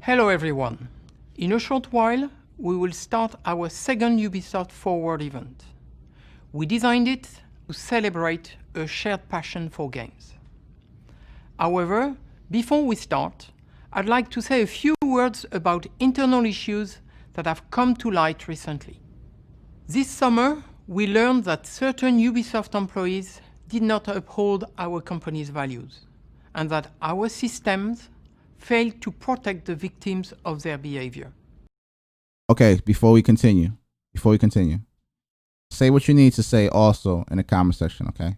Hello everyone. In a short while, we will start our second Ubisoft Forward event. We designed it to celebrate a shared passion for games. However, before we start, I'd like to say a few words about internal issues that have come to light recently. This summer, we learned that certain Ubisoft employees did not uphold our company's values, and that our systems failed to protect the victims of their behavior. Okay, before we continue, say what you need to say also in the comment section, okay?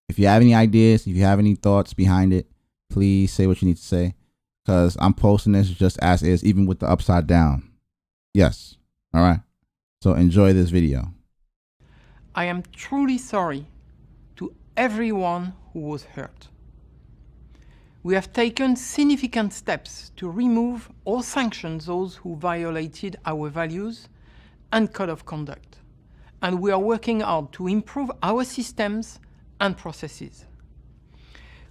If you have any ideas, if you have any thoughts behind it, please say what you need to say, because I'm posting this just as is, even with the upside down. Yes, all right? So enjoy this video. I am truly sorry to everyone who was hurt. We have taken significant steps to remove or sanction those who violated our values and code of conduct, and we are working hard to improve our systems and processes.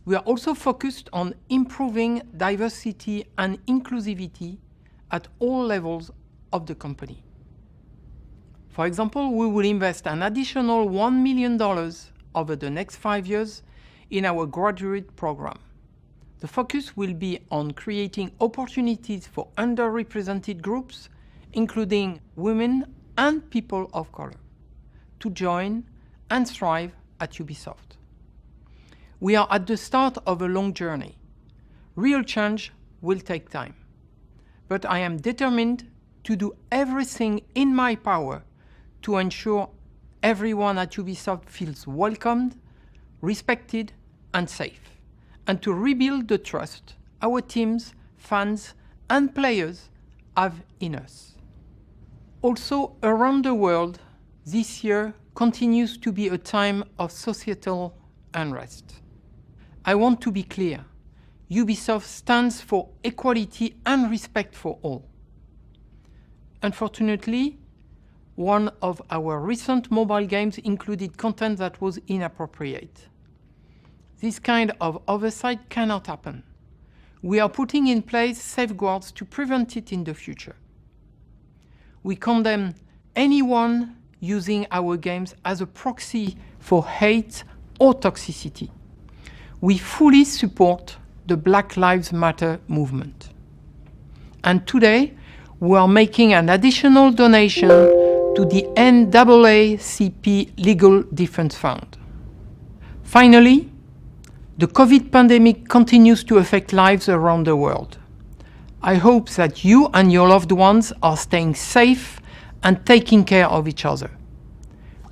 We are also focused on improving diversity and inclusivity at all levels of the company. For example, we will invest an additional $1 million over the next 5 years in our graduate program. The focus will be on creating opportunities for underrepresented groups, including women and people of color, to join and thrive at Ubisoft. We are at the start of a long journey. Real change will take time, but I am determined to do everything in my power to ensure everyone at Ubisoft feels welcomed, respected, and safe, and to rebuild the trust our teams, fans, and players have in us. Also, around the world, this year continues to be a time of societal unrest. I want to be clear. Ubisoft stands for equality and respect for all. Unfortunately, one of our recent mobile games included content that was inappropriate. This kind of oversight cannot happen. We are putting in place safeguards to prevent it in the future. We condemn anyone using our games as a proxy for hate or toxicity. We fully support the Black Lives Matter movement. And today, we are making an additional donation to the NAACP Legal Defense Fund. Finally, the COVID pandemic continues to affect lives around the world. I hope that you and your loved ones are staying safe and taking care of each other.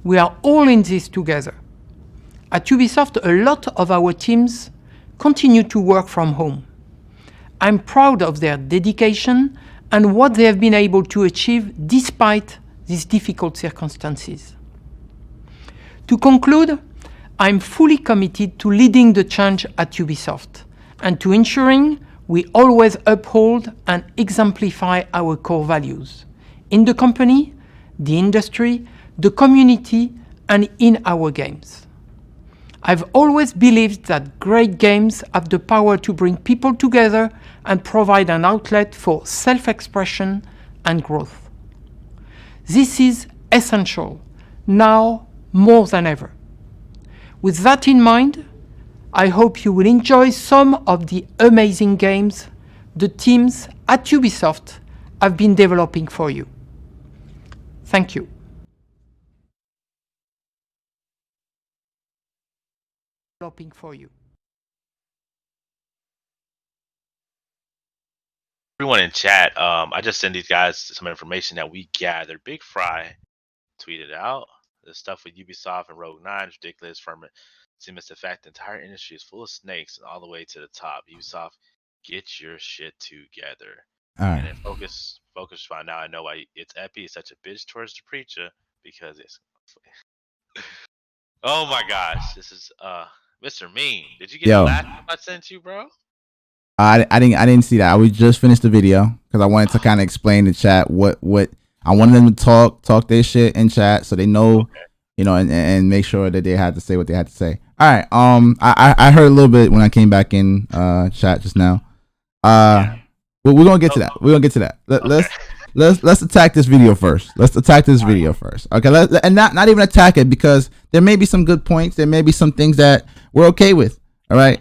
We are all in this together. At Ubisoft, a lot of our teams continue to work from home. I'm proud of their dedication and what they have been able to achieve despite these difficult circumstances. To conclude, I'm fully committed to leading the change at Ubisoft and to ensuring we always uphold and exemplify our core values in the company, the industry, the community, and in our games. I've always believed that great games have the power to bring people together and provide an outlet for self-expression and growth. This is essential, now more than ever. With that in mind, I hope you will enjoy some of the amazing games the teams at Ubisoft have been developing for you. Thank you. Developing for you. Everyone in chat, I just sent these guys some information that we gathered. Big Fry tweeted out the stuff with Ubisoft and Rogue 9 is ridiculous. From it seems the fact the entire industry is full of snakes and all the way to the top. Ubisoft, get your shit together. All right. And then focus find out. I know why it's Epi is such a bitch towards the preacher, because it's oh my gosh, this is Mr. Mean. Did you get the last one I sent you, bro? I didn't see that. We just finished the video because I wanted to kind of explain to chat what I wanted them to talk their shit in chat so they know, okay, you know, and make sure that they had to say what they had to say. All right. I heard a little bit when I came back in chat just now. Yeah. Well, we're gonna get to that. We're gonna get to that. Let's attack this video first. Okay, and not even attack it, because there may be some good points. There may be some things that we're okay with. All right.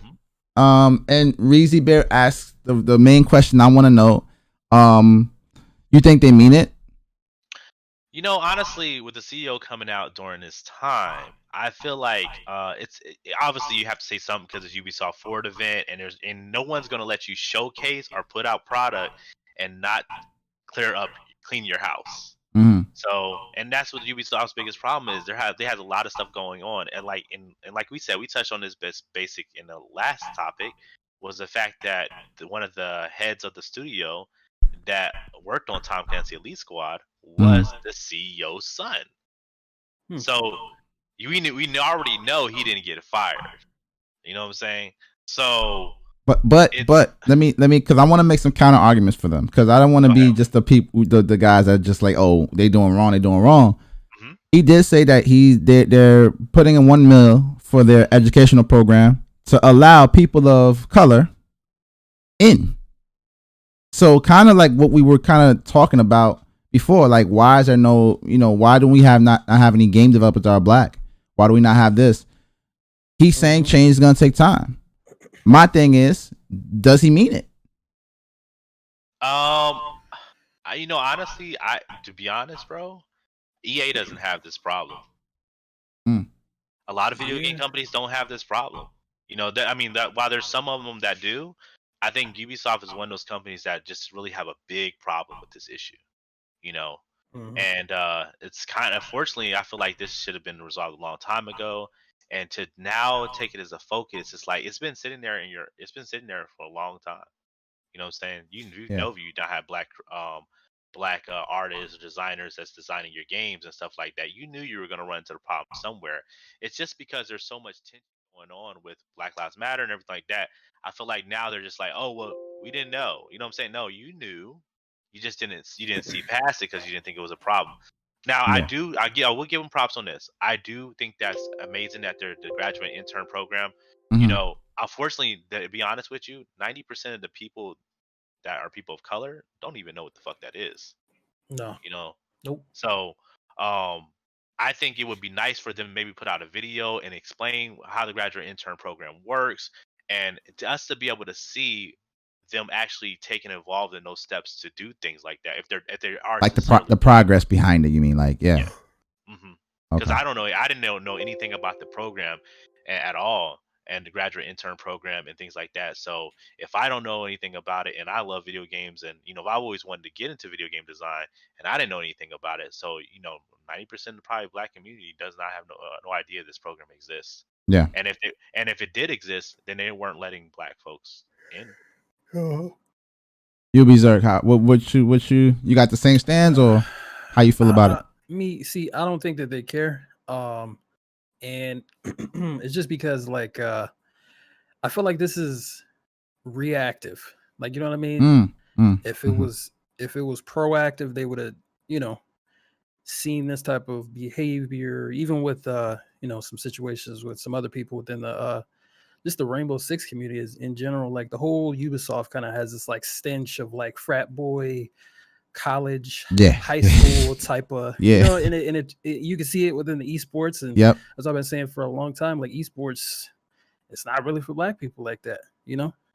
And Reezy Bear asks the main question I want to know. You think they mean it? You know, honestly, with the CEO coming out during this time, I feel like obviously you have to say something because it's Ubisoft Forward event, and no one's gonna let you showcase or put out product and not clean your house. Mm-hmm. So, and that's what Ubisoft's biggest problem is. They have a lot of stuff going on, and like we said, we touched on this basic in the last topic, was the fact that one of the heads of the studio that worked on Tom Clancy Elite Squad was the CEO's son. So we already know he didn't get fired. You know what I'm saying? So, but let me because I want to make some counter arguments for them, because I don't want to be just the people, the guys that just like, oh, they doing wrong. Mm-hmm. He did say that they're putting in $1 million for their educational program to allow people of color in. So kind of like what we were kind of talking about before, like, why is there no, why do we not have any game developers that are black? Why do we not have this? He's saying change is going to take time. My thing is, does he mean it? Honestly, to be honest, bro, EA doesn't have this problem. A lot of video game companies don't have this problem. While there's some of them that do, I think Ubisoft is one of those companies that just really have a big problem with this issue. And it's kind of, fortunately, I feel like this should have been resolved a long time ago. And to now take it as a focus, it's like it's been sitting there for a long time. You know what I'm saying? You know, if you don't have black artists or designers that's designing your games and stuff like that, you knew you were going to run into the problem somewhere. It's just because there's so much tension going on with Black Lives Matter and everything like that. I feel like now they're just like, oh, well, we didn't know. You know what I'm saying? No, you knew. You just didn't see past it because you didn't think it was a problem. Now, I will give them props on this. I do think that's amazing that they're the graduate intern program. Unfortunately, to be honest with you, 90% of the people that are people of color don't even know what the fuck that is. No. Nope. So, I think it would be nice for them to maybe put out a video and explain how the graduate intern program works, and to us to be able to see them actually taking involved in those steps to do things like that. If they are like the progress behind it, you mean? Like, yeah. Because I don't know, I didn't know anything about the program at all, and the graduate intern program and things like that. So if I don't know anything about it, and I love video games, and I've always wanted to get into video game design, and I didn't know anything about it. So 90% of the probably black community does not have no idea this program exists. Yeah. And if it did exist, then they weren't letting black folks in. UBISOFT, what you got the same stands, or how you feel about it? I don't think that they care. And it's just because, like, I feel like this is reactive. Like, you know what I mean? If it was proactive, they would have, seen this type of behavior, even with some situations with some other people within the just the Rainbow Six community is in general. Like, the whole Ubisoft kind of has this like stench of like frat boy, college, high school type of, and you can see it within the esports. And as I've been saying for a long time, like, esports, it's not really for black people like that.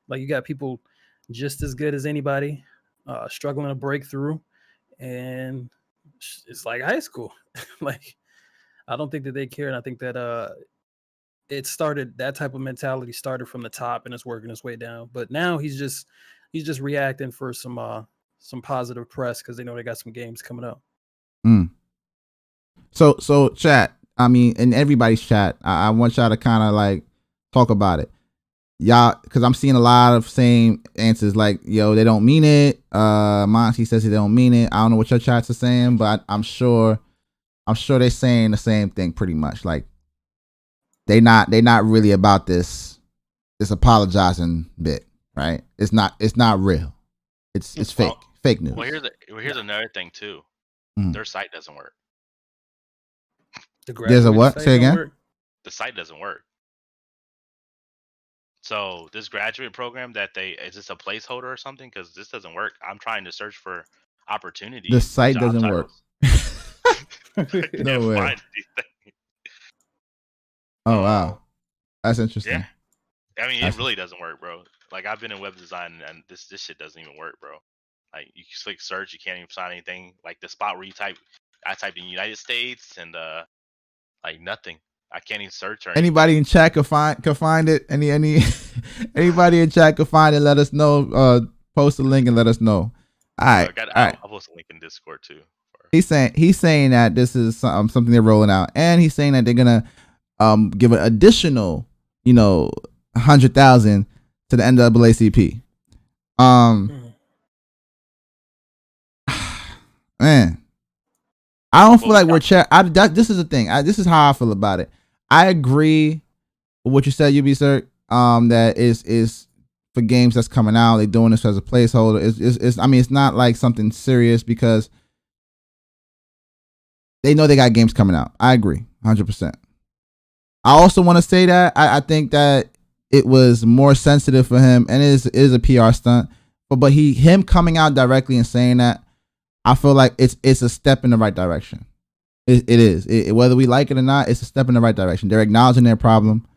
Like, you got people just as good as anybody struggling to break through, and it's like high school. Like, I don't think that they care, and I think that that type of mentality started from the top and it's working its way down. But now he's just reacting for some positive press because they know they got some games coming up. So chat, I mean, in everybody's chat, I want y'all to kind of like talk about it, y'all, because I'm seeing a lot of same answers like, yo, they don't mean it. Monty says they don't mean it. I don't know what your chats are saying, but I'm sure they're saying the same thing pretty much. Like, they're not really about this apologizing bit, right? It's not real. It's fake news. Well, here's another thing too. Their site doesn't work. There's a what? Say again? The site doesn't work. So this graduate program that is this a placeholder or something? Because this doesn't work. I'm trying to search for The opportunities, site job doesn't work. titles. I No can't way. find anything. Oh wow, that's interesting. Yeah, I mean it really doesn't work, bro. Like I've been in web design and this shit doesn't even work, bro. Like you click search, you can't even find anything. Like the spot where I typed in United States and like nothing. I can't even search or anything. Anybody in chat could find it. Anybody in chat could find it. Let us know. Post a link and let us know. All right. I'll post a link in Discord too. He's saying that this is something they're rolling out, and he's saying that they're gonna give an additional 100,000 to the NAACP. Man, I don't feel like we're this is the thing. This is how I feel about it. I agree with what you said, UBISOFT. That is for games that's coming out. They're doing this as a placeholder. It's I mean, it's not like something serious because they know they got games coming out. I agree, 100%. I also want to say that I think that it was more sensitive for him, and it is a PR stunt. But him coming out directly and saying that, I feel like it's a step in the right direction. It is. Whether we like it or not, it's a step in the right direction. They're acknowledging their problem.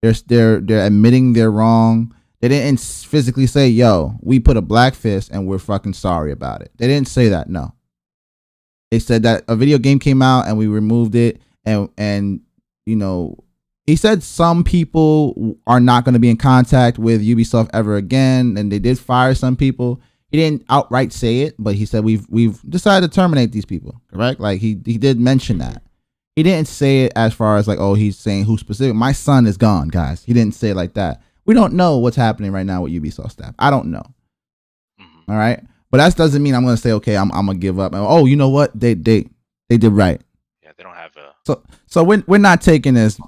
They're admitting they're wrong. They didn't physically say, "Yo, we put a black fist and we're fucking sorry about it." They didn't say that. No. They said that a video game came out and we removed it, and he said some people are not going to be in contact with Ubisoft ever again, and they did fire some people. He didn't outright say it, but he said we've decided to terminate these people. Correct? Like he did mention that. He didn't say it as far as like, oh, he's saying who specific. My son is gone, guys. He didn't say it like that. We don't know what's happening right now with Ubisoft staff. I don't know. All right, but that doesn't mean I'm gonna say, okay, I'm gonna give up. And, oh, you know what? They did right. Yeah, they don't have a. So we're not taking this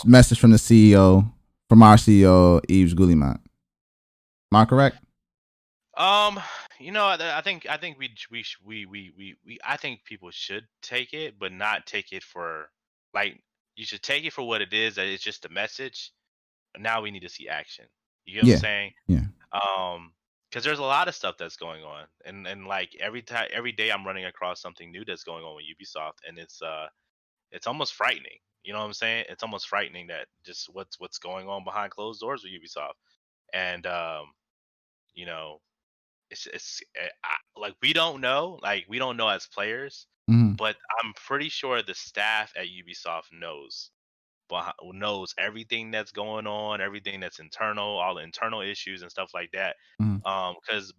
message from the CEO, from our CEO Yves Gouliman. Am I correct? I think I think people should take it, but not take it for like you should take it for what it is. That it's just a message. But now we need to see action. You know what I'm saying? Yeah. Because there's a lot of stuff that's going on, and like every day I'm running across something new that's going on with Ubisoft, and it's almost frightening. You know what I'm saying? It's almost frightening that just what's going on behind closed doors with Ubisoft, and it's like we don't know as players, but I'm pretty sure the staff at Ubisoft knows everything that's going on, everything that's internal, all the internal issues and stuff like that. Because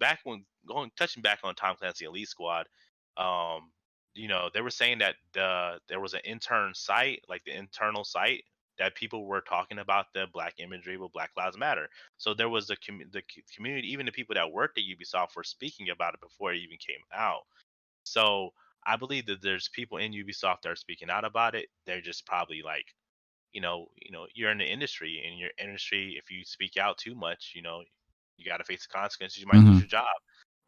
touching back on Tom Clancy Elite Squad, they were saying that there was an intern site, like the internal site, that people were talking about the black imagery with Black Lives Matter. So there was the community, even the people that worked at Ubisoft were speaking about it before it even came out. So I believe that there's people in Ubisoft that are speaking out about it. They're just probably like, you're in the industry. In your industry, if you speak out too much, you got to face the consequences. You might lose your job.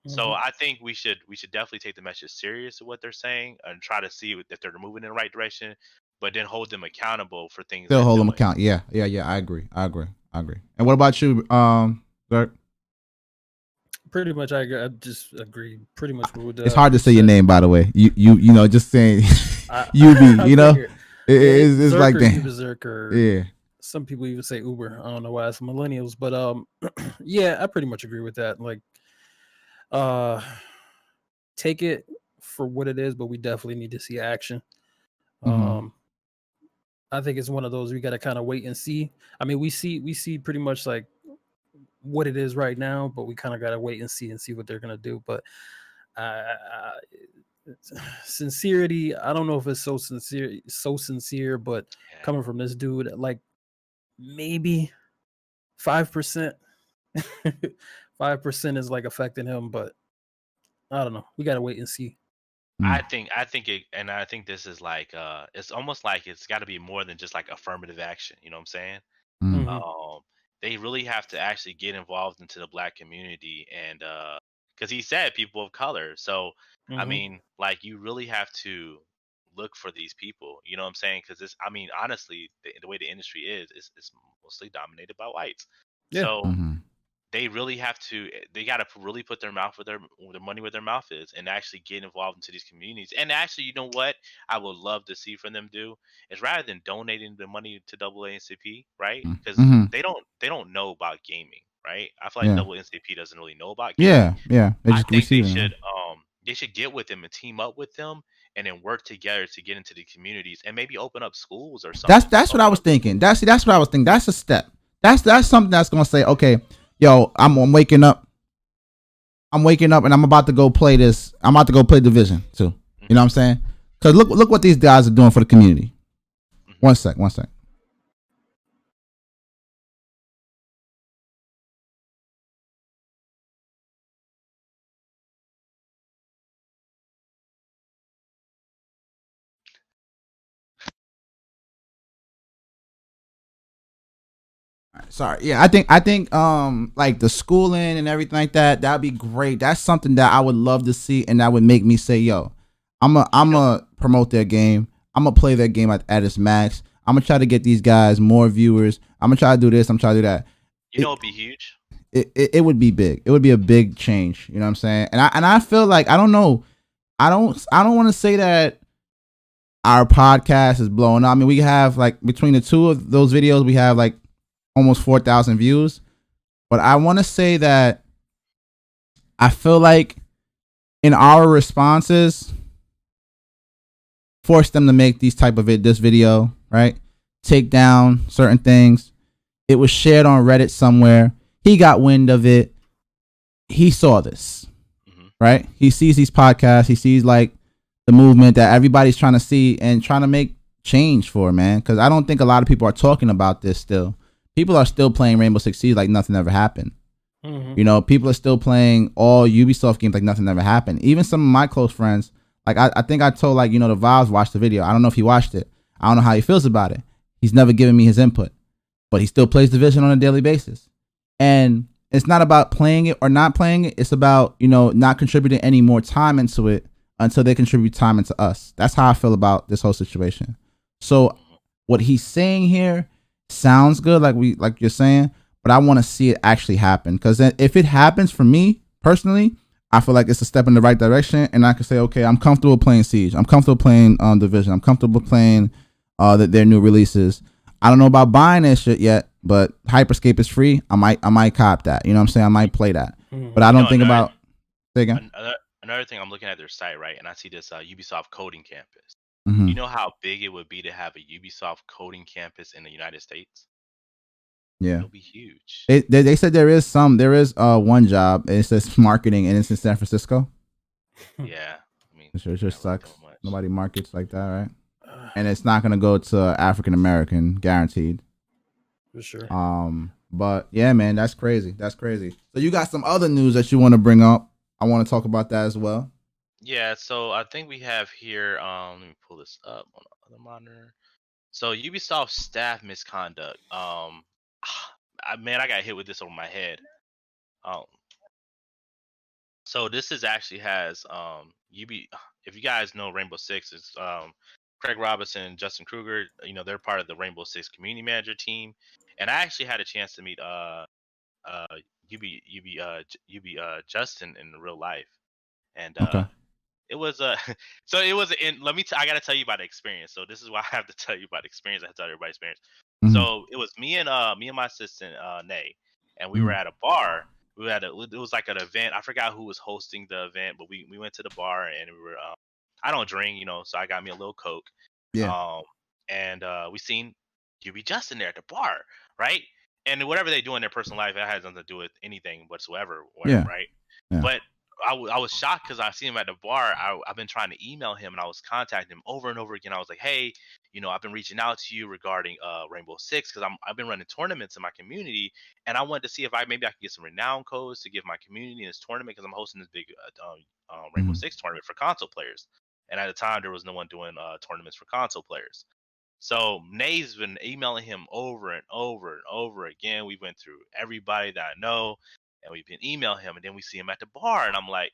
So I think we should definitely take the message serious of what they're saying and try to see if they're moving in the right direction, but then hold them accountable for things. They'll hold them account. Yeah. I agree. And what about you, Dirk? Pretty much, I just agree. Pretty much with. It's hard to say your name, by the way. You just saying UB. It's like that. Yeah. Some people even say Uber. I don't know why it's millennials, but yeah, I pretty much agree with that. Like, take it for what it is, but we definitely need to see action. I think it's one of those we got to kind of wait and see. I mean, we see pretty much like what it is right now, but we kind of got to wait and see what they're gonna do. But sincerity, I don't know if it's so sincere, but coming from this dude, like maybe 5%, 5% is like affecting him, but I don't know. We got to wait and see. I think this is like it's almost like it's got to be more than just like affirmative action. You know what I'm saying? They really have to actually get involved into the black community, and because he said people of color, so I mean, like you really have to look for these people. You know what I'm saying? Because honestly, the way the industry is, it's mostly dominated by whites. Yeah. So they really have to. They got to really put their mouth where their money where their mouth is, and actually get involved into these communities. And actually, you know what? I would love to see from them do is rather than donating the money to NCP, right? Because they don't know about gaming, right? I feel like Yeah. NCP doesn't really know about gaming. Yeah. They I just think receiving it. they should get with them and team up with them and then work together to get into the communities and maybe open up schools or something. That's what I was thinking. That's what I was thinking. That's a step. That's something that's gonna say, okay, yo, I'm waking up. I'm waking up and I'm about to go play this. I'm about to go play Division 2. You know what I'm saying? Because look what these guys are doing for the community. One sec. Sorry. Yeah, I think like the schooling and everything like that'd be great. That's something that I would love to see, and that would make me say, yo, I'm a promote their game. I'm gonna play their game at its max. I'm gonna try to get these guys more viewers. I'm gonna try to do this. I'm trying to do that. You know, it'd be huge. It would be big. It would be a big change. You know what I'm saying? And I feel like I don't know. I don't want to say that our podcast is blowing up. I mean, we have like between the two of those videos, we have like almost 4,000 views. But I want to say that I feel like in our responses, force them to make these type of this video, right? Take down certain things. It was shared on Reddit somewhere. He got wind of it. He saw this, right? He sees these podcasts. He sees like the movement that everybody's trying to see and trying to make change for, man. Because I don't think a lot of people are talking about this still. People are still playing Rainbow Six Siege like nothing ever happened. You know, people are still playing all Ubisoft games like nothing ever happened. Even some of my close friends, like I think I told like, you know, the Vibes watched the video. I don't know if he watched it. I don't know how he feels about it. He's never given me his input, but he still plays Division on a daily basis. And it's not about playing it or not playing it. It's about, you know, not contributing any more time into it until they contribute time into us. That's how I feel about this whole situation. So what he's saying here sounds good, like you're saying, but I want to see it actually happen. Because if it happens for me personally, I feel like it's a step in the right direction, and I can say, okay, I'm comfortable playing Siege. I'm comfortable playing Division. I'm comfortable playing their new releases. I don't know about buying that shit yet, but Hyperscape is free. I might cop that. You know what I'm saying? I might play that. But I don't think about. Say again. Another thing, I'm looking at their site, right, and I see this Ubisoft coding campus. Mm-hmm. You know how big it would be to have a Ubisoft coding campus in the United States? Yeah, it'll be huge. They said there is one job. It says marketing, and it's in San Francisco. Yeah, I mean, it just sucks. Nobody markets like that, right? And it's not gonna go to African American, guaranteed. For sure. But yeah, man, that's crazy. That's crazy. So you got some other news that you want to bring up? I want to talk about that as well. Yeah, so I think we have here. Let me pull this up on the other monitor. So Ubisoft staff misconduct. Man, I got hit with this over my head. So this actually has if you guys know Rainbow Six, it's Craig Robinson and Justin Kruger. You know, they're part of the Rainbow Six community manager team, and I actually had a chance to meet Justin in real life, and okay. it was so it was in. I got to tell you about the experience. So this is why I have to tell you about the experience. I have to tell everybody experience. Mm-hmm. So it was me and my assistant Nay, and we were at a bar. It was like an event. I forgot who was hosting the event, but we went to the bar and we were. I don't drink, you know, so I got me a little Coke. Yeah. And we seen UB Justin there at the bar, right? And whatever they do in their personal life, it has nothing to do with anything whatsoever, Yeah. right? Yeah. But I was shocked because I seen him at the bar. I've been trying to email him and I was contacting him over and over again. I was like, hey, you know, I've been reaching out to you regarding Rainbow Six because I've been running tournaments in my community and I wanted to see if maybe I could get some renown codes to give my community in this tournament because I'm hosting this big Rainbow Six tournament for console players. And at the time, there was no one doing tournaments for console players. So Nay's been emailing him over and over and over again. We went through everybody that I know, and we've been emailing him. And then we see him at the bar, and I'm like,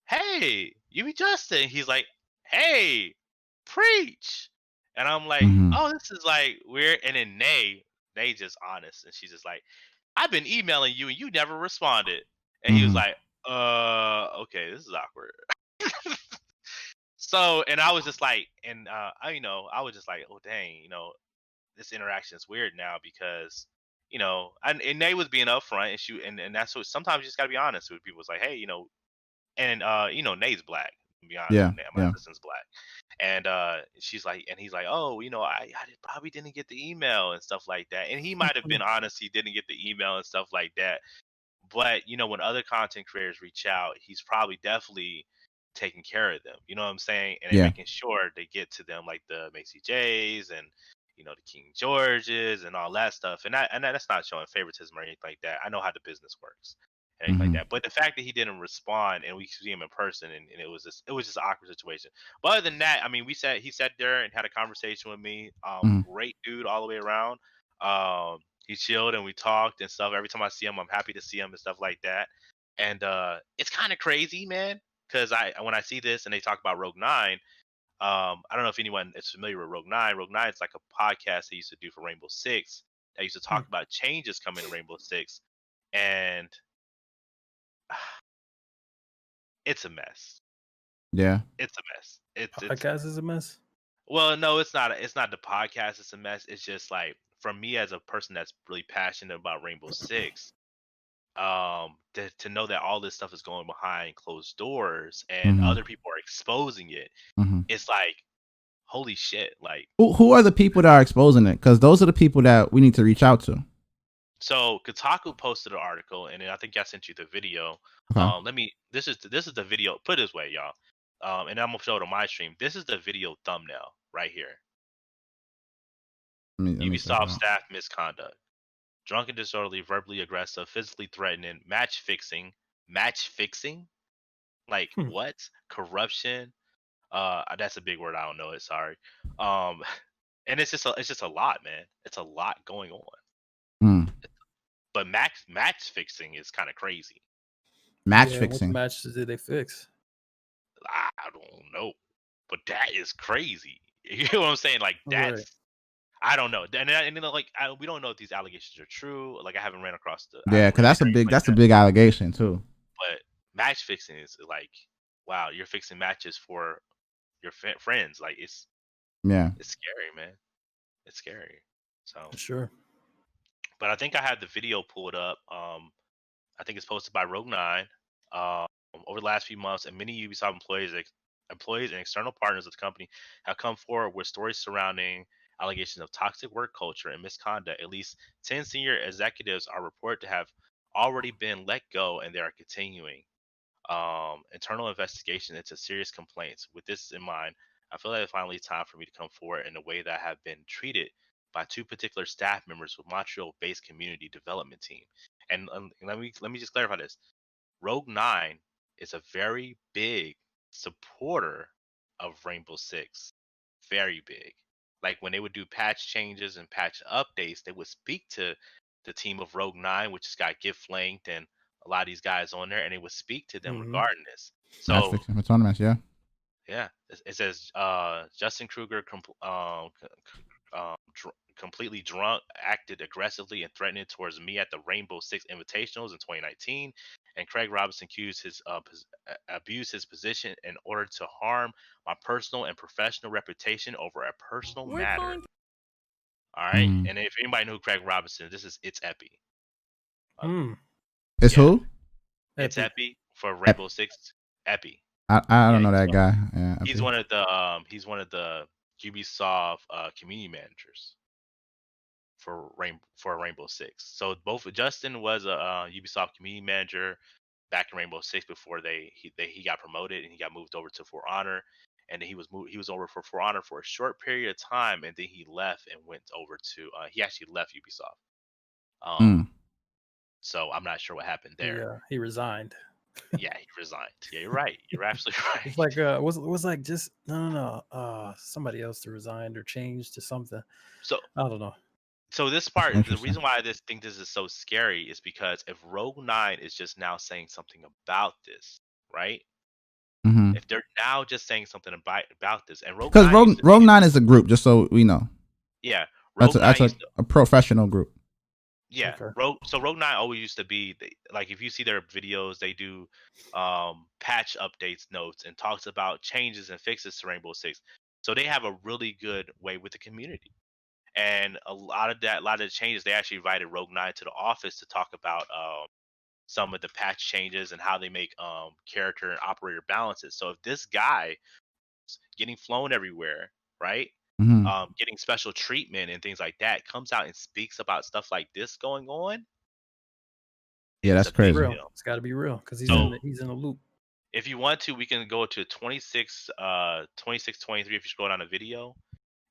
"Hey, you be Justin?" He's like, "Hey, preach." And I'm like, "Oh, this is like weird." And then Nay just honest, and she's just like, I've been emailing you and you never responded. And he was like, okay, this is awkward. So, and I was just like, and I was just like, oh dang, this interaction is weird now because, and Nate was being upfront, and that's what sometimes you just gotta be honest with people. It's like, hey, and Nate's black. To be honest, Yeah. with Nate, my assistant's black, and she's like, and he's like, oh, probably didn't get the email and stuff like that, and he might have been honest, he didn't get the email and stuff like that, but when other content creators reach out, he's probably definitely taking care of them. You know what I'm saying? And Yeah. making sure they get to them, like the Macy J's and the King Georges and all that stuff. And that's not showing favoritism or anything like that. I know how the business works and anything like that. But the fact that he didn't respond and we see him in person and it was just an awkward situation. But other than that, I mean, he sat there and had a conversation with me. Great dude all the way around. He chilled and we talked and stuff. Every time I see him, I'm happy to see him and stuff like that. And it's kind of crazy, man, because when I see this and they talk about Rogue 9, I don't know if anyone is familiar with Rogue 9. Rogue 9 is like a podcast they used to do for Rainbow Six. They used to talk about changes coming to Rainbow Six, and it's a mess. Yeah, it's a mess. Podcast is a mess. Well, no, it's not. It's not the podcast. It's a mess. It's just like, for me as a person that's really passionate about Rainbow Six, to know that all this stuff is going behind closed doors and other people are exposing it, it's like, holy shit. Like, who are the people that are exposing it? Because those are the people that we need to reach out to. So Kotaku posted an article, and I think I sent you the video. Okay. This is the video. Put it this way, y'all. And I'm gonna show it on my stream. This is the video thumbnail right here. Ubisoft staff misconduct. Drunken, disorderly, verbally aggressive, physically threatening, match fixing. Like, what? Corruption. That's a big word. I don't know it. Sorry. And it's just a lot, man. It's a lot going on. But match fixing is kind of crazy. Fixing. What matches did they fix? I don't know, but that is crazy. You know what I'm saying? Like, that's right. I don't know, and we don't know if these allegations are true. Like, I haven't ran across the because that's a big allegation too. But match fixing is like, wow, you're fixing matches for your friends. Like, it's scary, man. It's scary. So sure. But I think I had the video pulled up. I think it's posted by Rogue 9. Over the last few months, and many Ubisoft employees and external partners of the company have come forward with stories surrounding allegations of toxic work culture and misconduct. At least 10 senior executives are reported to have already been let go, and they are continuing internal investigation into serious complaints. With this in mind, I feel like it's finally time for me to come forward in a way that I have been treated by two particular staff members with Montreal-based community development team. And let me just clarify this. Rogue 9 is a very big supporter of Rainbow Six. Very big. Like, when they would do patch changes and patch updates, they would speak to the team of Rogue 9, which has got Gift Linked and a lot of these guys on there, and they would speak to them regarding this. So autonomous, yeah. Yeah, it says Justin Kruger completely drunk, acted aggressively and threatening towards me at the Rainbow Six Invitationals in 2019, and Craig Robinson abused his position in order to harm my personal and professional reputation over a personal matter. All right, and if anybody know who Craig Robinson is, it's Epi. It's who? It's Epi for Rainbow Six. Epi. I don't know that guy. Yeah, he's one of the Ubisoft community managers for Rainbow Six. So both Justin was a Ubisoft community manager back in Rainbow Six before he got promoted and he got moved over to For Honor, and then he was over for For Honor for a short period of time, and then he left and went over to he actually left Ubisoft. So I'm not sure what happened there. He resigned. Yeah, he resigned. Yeah, you're right. You're absolutely right. It's like was like just no. Somebody else to resign or change to something. So I don't know. So this part, the reason why I think this is so scary is because if Rogue 9 is just now saying something about this, right? If they're now just saying something about this, and Rogue 9 is a group, just so we know. Yeah, that's a professional group. Yeah, Okay. Rogue 9 always used to be like, if you see their videos, they do patch updates notes and talks about changes and fixes to Rainbow Six. So they have a really good way with the community. And a lot of the changes, they actually invited Rogue 9 to the office to talk about some of the patch changes and how they make character and operator balances. So if this guy is getting flown everywhere, right? Mm-hmm. Getting special treatment and things like that, comes out and speaks about stuff like this going on. Yeah, It's that's a big crazy. Real. deal. It's got to be real because So he's in the loop. if you want to, we can go to 2623 if you scroll down the video,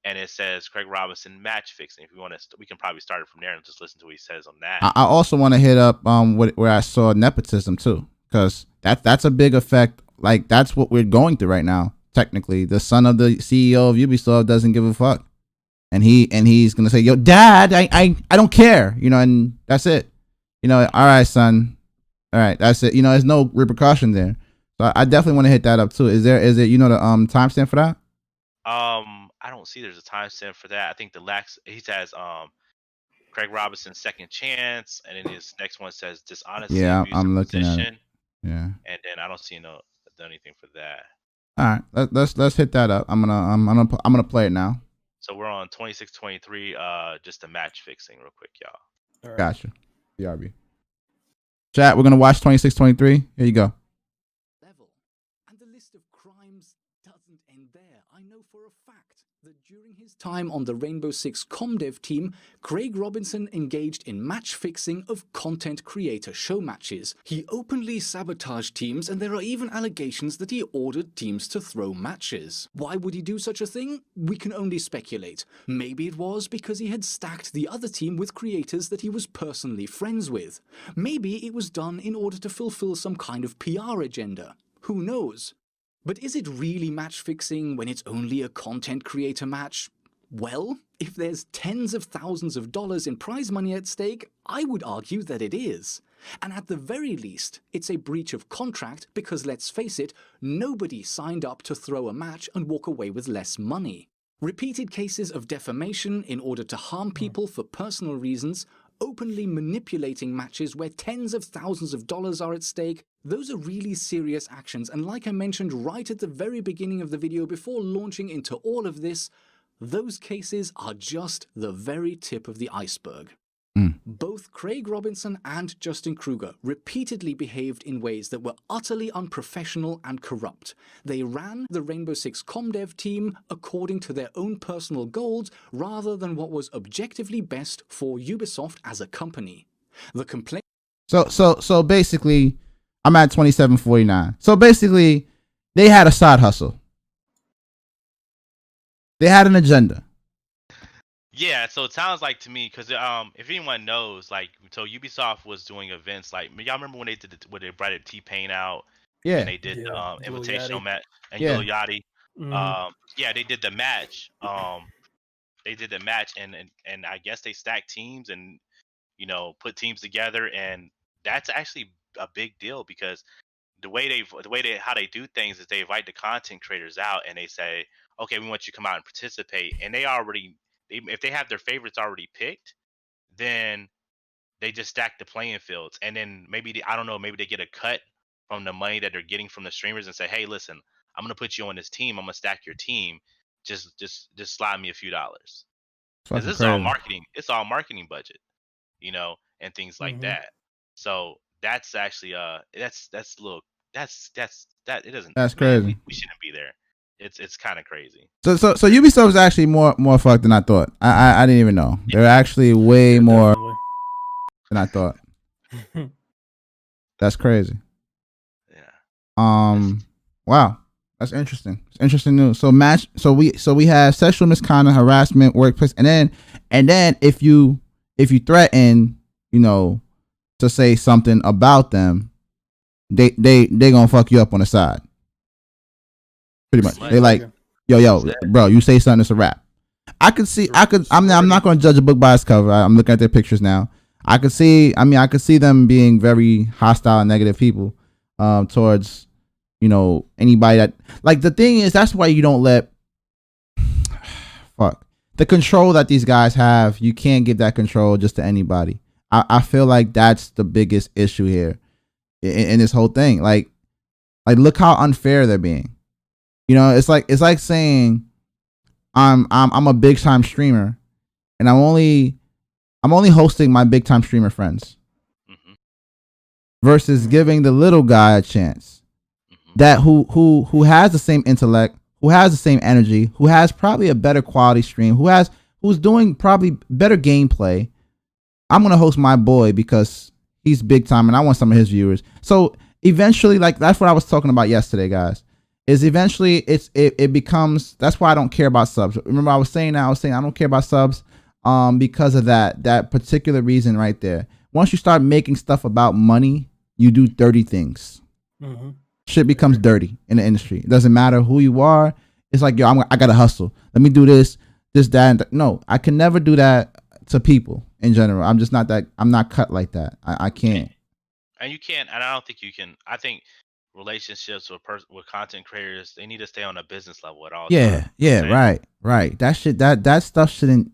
and it says Craig Robinson match fixing. If you want to, we can probably start it from there and just listen to what he says on that. I also want to hit up where I saw nepotism too, because that's a big effect. Like, that's what we're going through right now. Technically, the son of the CEO of Ubisoft doesn't give a fuck, and he's gonna say, "Yo, Dad, I don't care," and that's it. All right, son, all right, that's it. There's no repercussion there. So I definitely want to hit that up too. Is it the timestamp for that? I don't see there's a timestamp for that. I think he says Craig Robinson's second chance, and then his next one says dishonesty, Yeah, abuse I'm of looking at it. position. Yeah. And then I don't see anything for that. All right, let's hit that up. I'm gonna play it now. So we're on 2623, just the match fixing real quick, y'all. All right. Gotcha. BRB. Chat, we're gonna watch 2623. Here you go. Level. And the list of crimes doesn't end there. I know for a fact that during his time on the Rainbow Six ComDev team, Craig Robinson engaged in match fixing of content creator show matches. He openly sabotaged teams, and there are even allegations that he ordered teams to throw matches. Why would he do such a thing? We can only speculate. Maybe it was because he had stacked the other team with creators that he was personally friends with. Maybe it was done in order to fulfill some kind of PR agenda. Who knows? But is it really match fixing when it's only a content creator match? Well, if there's tens of thousands of dollars in prize money at stake, I would argue that it is. And at the very least, it's a breach of contract because, let's face it, nobody signed up to throw a match and walk away with less money. Repeated cases of defamation in order to harm people for personal reasons, openly manipulating matches where tens of thousands of dollars are at stake, those are really serious actions, and like I mentioned right at the very beginning of the video before launching into all of this, those cases are just the very tip of the iceberg. Both Craig Robinson and Justin Kruger repeatedly behaved in ways that were utterly unprofessional and corrupt. They ran the Rainbow Six ComDev team according to their own personal goals rather than what was objectively best for Ubisoft as a company. The complaint. So basically, I'm at 2749. So basically, they had a side hustle. They had an agenda. Yeah, so it sounds like to me, because if anyone knows, like, so Ubisoft was doing events like, y'all remember when they brought T-Pain out, Yeah. and they did the invitational match, and Lil Yachty, yeah, they did the match, and I guess they stacked teams and put teams together, and that's actually a big deal because how they do things is they invite the content creators out and they say, okay, we want you to come out and participate, and if they have their favorites already picked, then they just stack the playing fields, and then maybe they get a cut from the money that they're getting from the streamers and say, hey, listen, I'm gonna put you on this team, I'm gonna stack your team, just slide me a few dollars, because this is all marketing. It's all marketing budget, and things like that. So that's actually that's it doesn't. That's crazy. We shouldn't be there. It's kind of crazy. So Ubisoft is actually more fucked than I thought. I didn't even know. They're actually way more than I thought. That's crazy. Yeah. Wow. That's interesting. It's interesting news. So we have sexual misconduct, harassment, workplace, and then if you threaten, to say something about them, they gonna fuck you up on the side. Pretty much. They like, yo, bro, you say something, it's a wrap. I'm not gonna judge a book by its cover. I'm looking at their pictures now. I could see them being very hostile and negative people towards anybody that, like, the thing is, that's why you don't let the control that these guys have, you can't give that control just to anybody. I feel like that's the biggest issue here in this whole thing. Like look how unfair they're being. You know, it's like saying I'm a big time streamer, and I'm only hosting my big time streamer friends, versus giving the little guy a chance that who has the same intellect, who has the same energy, who has probably a better quality stream, who's doing probably better gameplay. I'm gonna host my boy because he's big time and I want some of his viewers. So eventually, like, that's what I was talking about yesterday, guys. Is eventually it becomes, that's why I don't care about subs. Remember I was saying I don't care about subs because of that particular reason right there. Once you start making stuff about money, you do dirty things. Shit becomes dirty in the industry. It doesn't matter who you are. It's like, yo, I gotta hustle. Let me do this, that, and no, I can never do that to people in general. I'm just not that. I'm not cut like that. I can't. And you can't. And I don't think you can. I think relationships with content creators, they need to stay on a business level at all times. Right. That stuff shouldn't.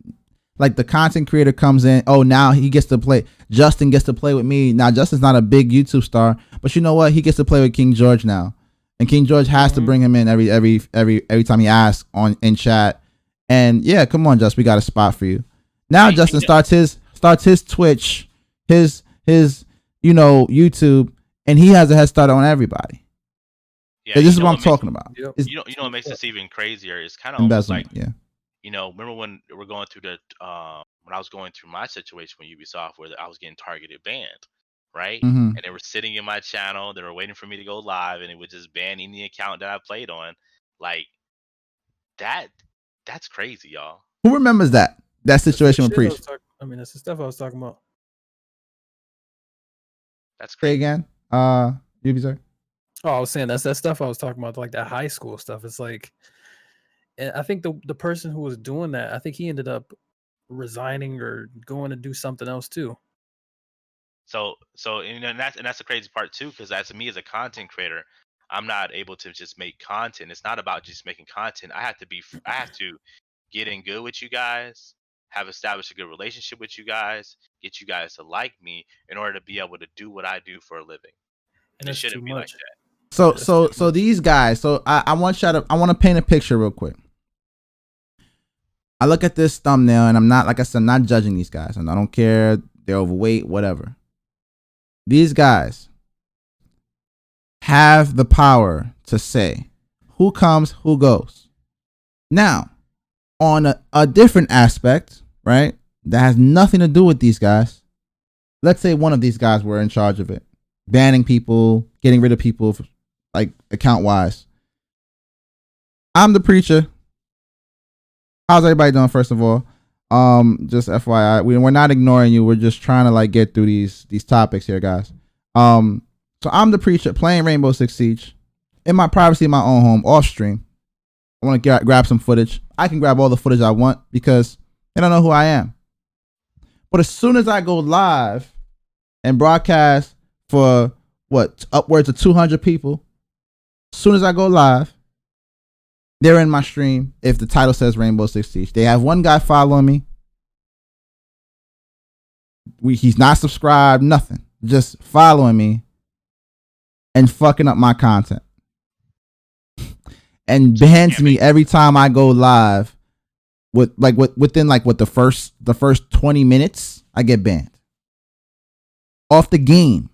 Like, the content creator comes in. Oh, now he gets to play. Justin gets to play with me. Now Justin's not a big YouTube star, but you know what? He gets to play with King George now, and King George has to bring him in every time he asks in chat. And yeah, come on, Justin, we got a spot for you. Now Justin starts his Twitch, his YouTube, and he has a head start on everybody. Yeah, this is what I'm talking about. You know what makes this even crazier is kind of almost like, remember when we're going through when I was going through my situation with Ubisoft where I was getting targeted banned, right? And they were sitting in my channel, they were waiting for me to go live, and it would just ban any account that I played on. Like, that's crazy, y'all. Who remembers that situation with Preach? That's the stuff I was talking about. That's crazy. Say again, Ubisoft. Oh, I was saying that's that stuff I was talking about, like that high school stuff. It's like, and I think the person who was doing that, I think he ended up resigning or going to do something else too. So and that's the crazy part too, because as me as a content creator, I'm not able to just make content. It's not about just making content. I have to get in good with you guys, have established a good relationship with you guys, get you guys to like me in order to be able to do what I do for a living. And it shouldn't be like that. So these guys. So I want to paint a picture real quick. I look at this thumbnail and I'm not, like I said, I'm not judging these guys, and I don't care. They're overweight, whatever. These guys have the power to say who comes, who goes. Now, on a different aspect, right, that has nothing to do with these guys. Let's say one of these guys were in charge of it, banning people, getting rid of people, like, account-wise. I'm the preacher. How's everybody doing, first of all? Just FYI, we're not ignoring you. We're just trying to, like, get through these topics here, guys. So I'm the preacher playing Rainbow Six Siege in my privacy in my own home, off stream. I want to grab some footage. I can grab all the footage I want because they don't know who I am. But as soon as I go live and broadcast for upwards of 200 people, as soon as I go live, they're in my stream. If the title says Rainbow Six Siege, they have one guy following me. He's not subscribed, nothing, just following me and fucking up my content, and bans me every time I go live. Within the first 20 minutes, I get banned off the game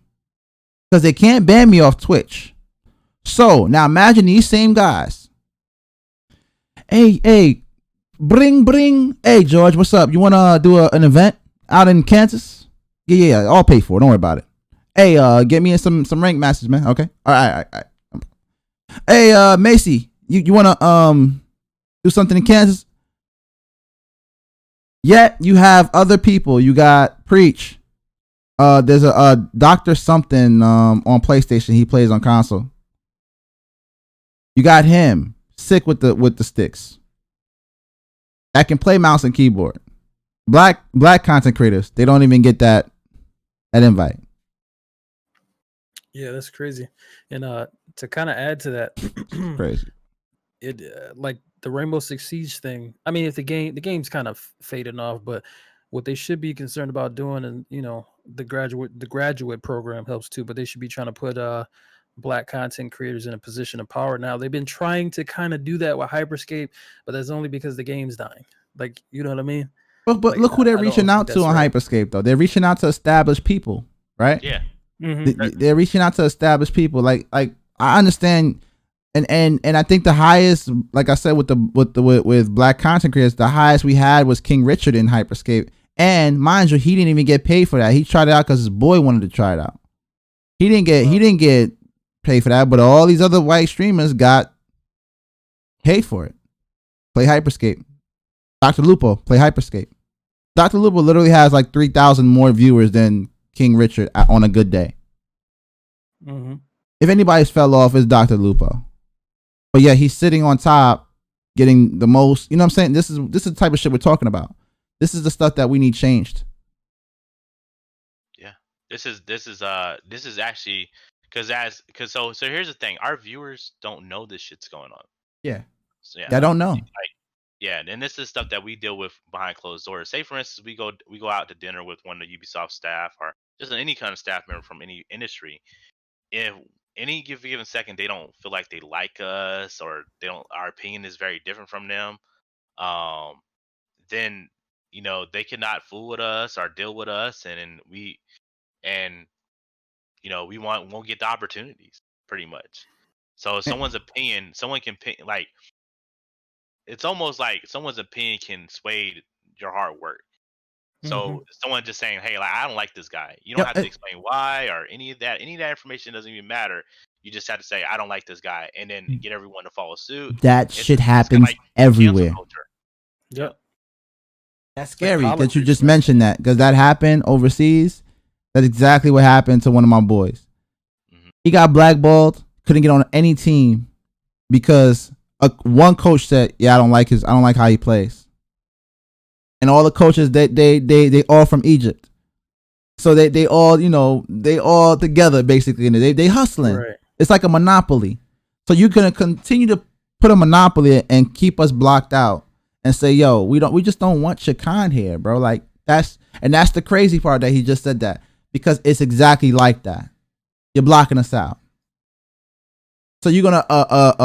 because they can't ban me off Twitch. So now imagine these same guys. Hey, bring. Hey, George, what's up? You want to do an event out in Kansas? Yeah, I'll pay for it. Don't worry about it. Hey, get me in some rank masters, man. Okay. All right. Hey, Macy, you want to do something in Kansas? Yet you have other people. You got Preach. There's a Dr. something on PlayStation. He plays on console. You got him. Sick with the sticks. I can play mouse and keyboard. Black content creators, they don't even get that invite. Yeah, that's crazy. And to kind of add to that, crazy. It like the Rainbow Six Siege thing. I mean, if the game's kind of fading off, but what they should be concerned about doing, and the graduate program helps too, but they should be trying to put black content creators in a position of power. Now they've been trying to kind of do that with Hyperscape, but that's only because the game's dying. Like, you know what I mean? But Like, look who they're I don't reaching out think to that's on right. Hyperscape though. They're reaching out to established people, right? Yeah. They're reaching out to established people. Like I understand, and I think the highest, like I said, with black content creators, the highest we had was King Richard in Hyperscape. And mind you, he didn't even get paid for that. He tried it out because his boy wanted to try it out. He didn't get paid for that, but all these other white streamers got paid for it. Play Hyperscape. Dr. Lupo, play Hyperscape. Dr. Lupo literally has like 3,000 more viewers than King Richard on a good day. If anybody's fell off, it's Dr. Lupo. But yeah, he's sitting on top, getting the most. You know what I'm saying? This is the type of shit we're talking about. This is the stuff that we need changed. Yeah, this is actually because so here's the thing: our viewers don't know this shit's going on. Yeah, so, yeah, I don't know. Yeah, and this is stuff that we deal with behind closed doors. Say, for instance, we go out to dinner with one of the Ubisoft staff or just any kind of staff member from any industry. If any given second they don't feel like they like us or our opinion is very different from them, then they cannot fool with us or deal with us, and we won't get the opportunities pretty much. So someone's opinion, someone can like it's almost like someone's opinion can sway your hard work. So someone just saying, "Hey, like I don't like this guy." You don't have to explain why or any of that. Any of that information doesn't even matter. You just have to say, "I don't like this guy," and then get everyone to follow suit. That shit happens like everywhere. Culture. Yep. That's scary that you just mentioned that, because that happened overseas. That's exactly what happened to one of my boys. He got blackballed, couldn't get on any team because one coach said, "Yeah, I don't like how he plays." And all the coaches, they all from Egypt, so they all they all together basically. They hustling. Right. It's like a monopoly. So you're gonna continue to put a monopoly and keep us blocked out and say, "Yo, we just don't want Shakan here, bro." Like that's the crazy part that he just said that, because it's exactly like that. You're blocking us out. So you're gonna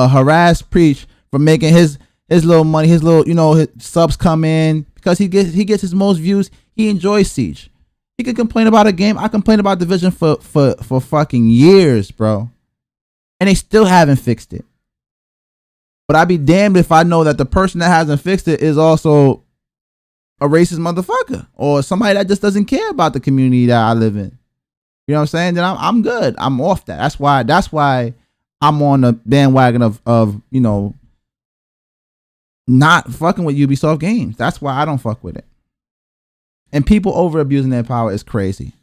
harass Preach for making his little money, his little his subs come in. Because he gets his most views. He enjoys Siege. He could complain about a game. I complained about Division for fucking years, bro. And they still haven't fixed it. But I'd be damned if I know that the person that hasn't fixed it is also a racist motherfucker or somebody that just doesn't care about the community that I live in. You know what I'm saying? Then I'm good. I'm off that. That's why I'm on the bandwagon of not fucking with Ubisoft games. That's why I don't fuck with it. And people over abusing their power is crazy.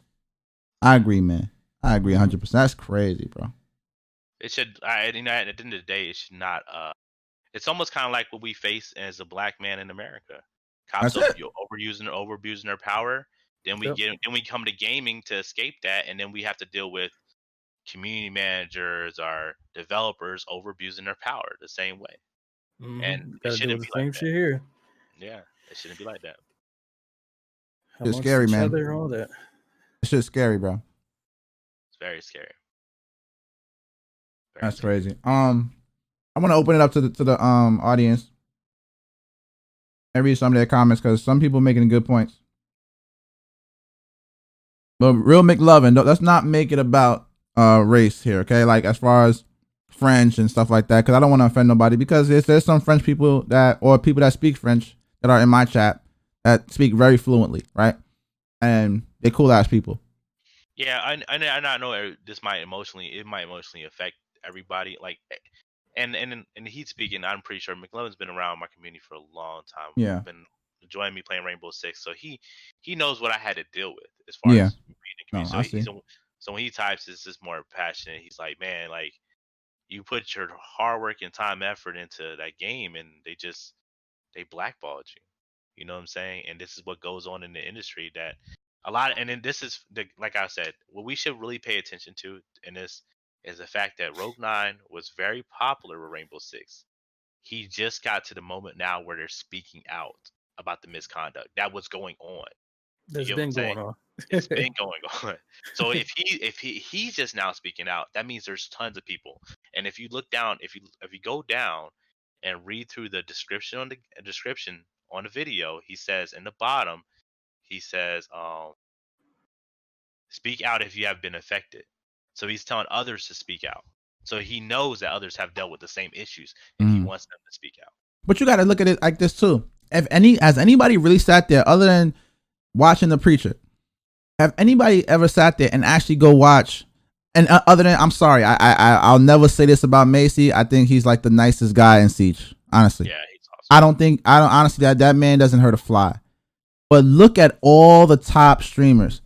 I agree, man. I agree 100%. That's crazy, bro. It should, at the end of the day, it should not. It's almost kind of like what we face as a black man in America. Cops overusing their power. Then we come to gaming to escape that, and then we have to deal with community managers or developers overabusing their power the same way. And it shouldn't be like that. Here. Yeah, it shouldn't be like that. It's scary, man. All that. It's just scary, bro. It's very scary. That's crazy. I want to open it up to the audience and read some of their comments, because some people making good points. But real McLovin, let's not make it about race here, okay? Like as far as French and stuff like that, because I don't want to offend nobody, because there's some French people or people that speak French that are in my chat that speak very fluently, right? And they're cool ass people. Yeah, I know this might emotionally affect everybody. Like, and he's speaking. I'm pretty sure McLovin's been around my community for a long time. Yeah, been enjoying me playing Rainbow Six, so he knows what I had to deal with as far as being in the community. So when he types, it's just more passionate. He's like, man, like you put your hard work and time, effort into that game, and they blackballed you. You know what I'm saying? And this is what goes on in the industry that a lot. And then this is like I said, what we should really pay attention to in this is the fact that Rogue 9 was very popular with Rainbow Six. He just got to the moment now where they're speaking out about the misconduct that was going on. That's get what I'm been saying? going on. It's been going on. So if he's just now speaking out, that means there's tons of people. And if you look down, if you go down and read through the description on the video, he says in the bottom, he says, speak out if you have been affected. So he's telling others to speak out. So he knows that others have dealt with the same issues, and he wants them to speak out. But you got to look at it like this too. Has anybody really sat there other than watching the preacher? Have anybody ever sat there and actually go watch? And other than, I'm sorry, I'll never say this about Macy. I think he's like the nicest guy in Siege. Honestly, Yeah, he's awesome. I don't honestly that man doesn't hurt a fly. But look at all the top streamers.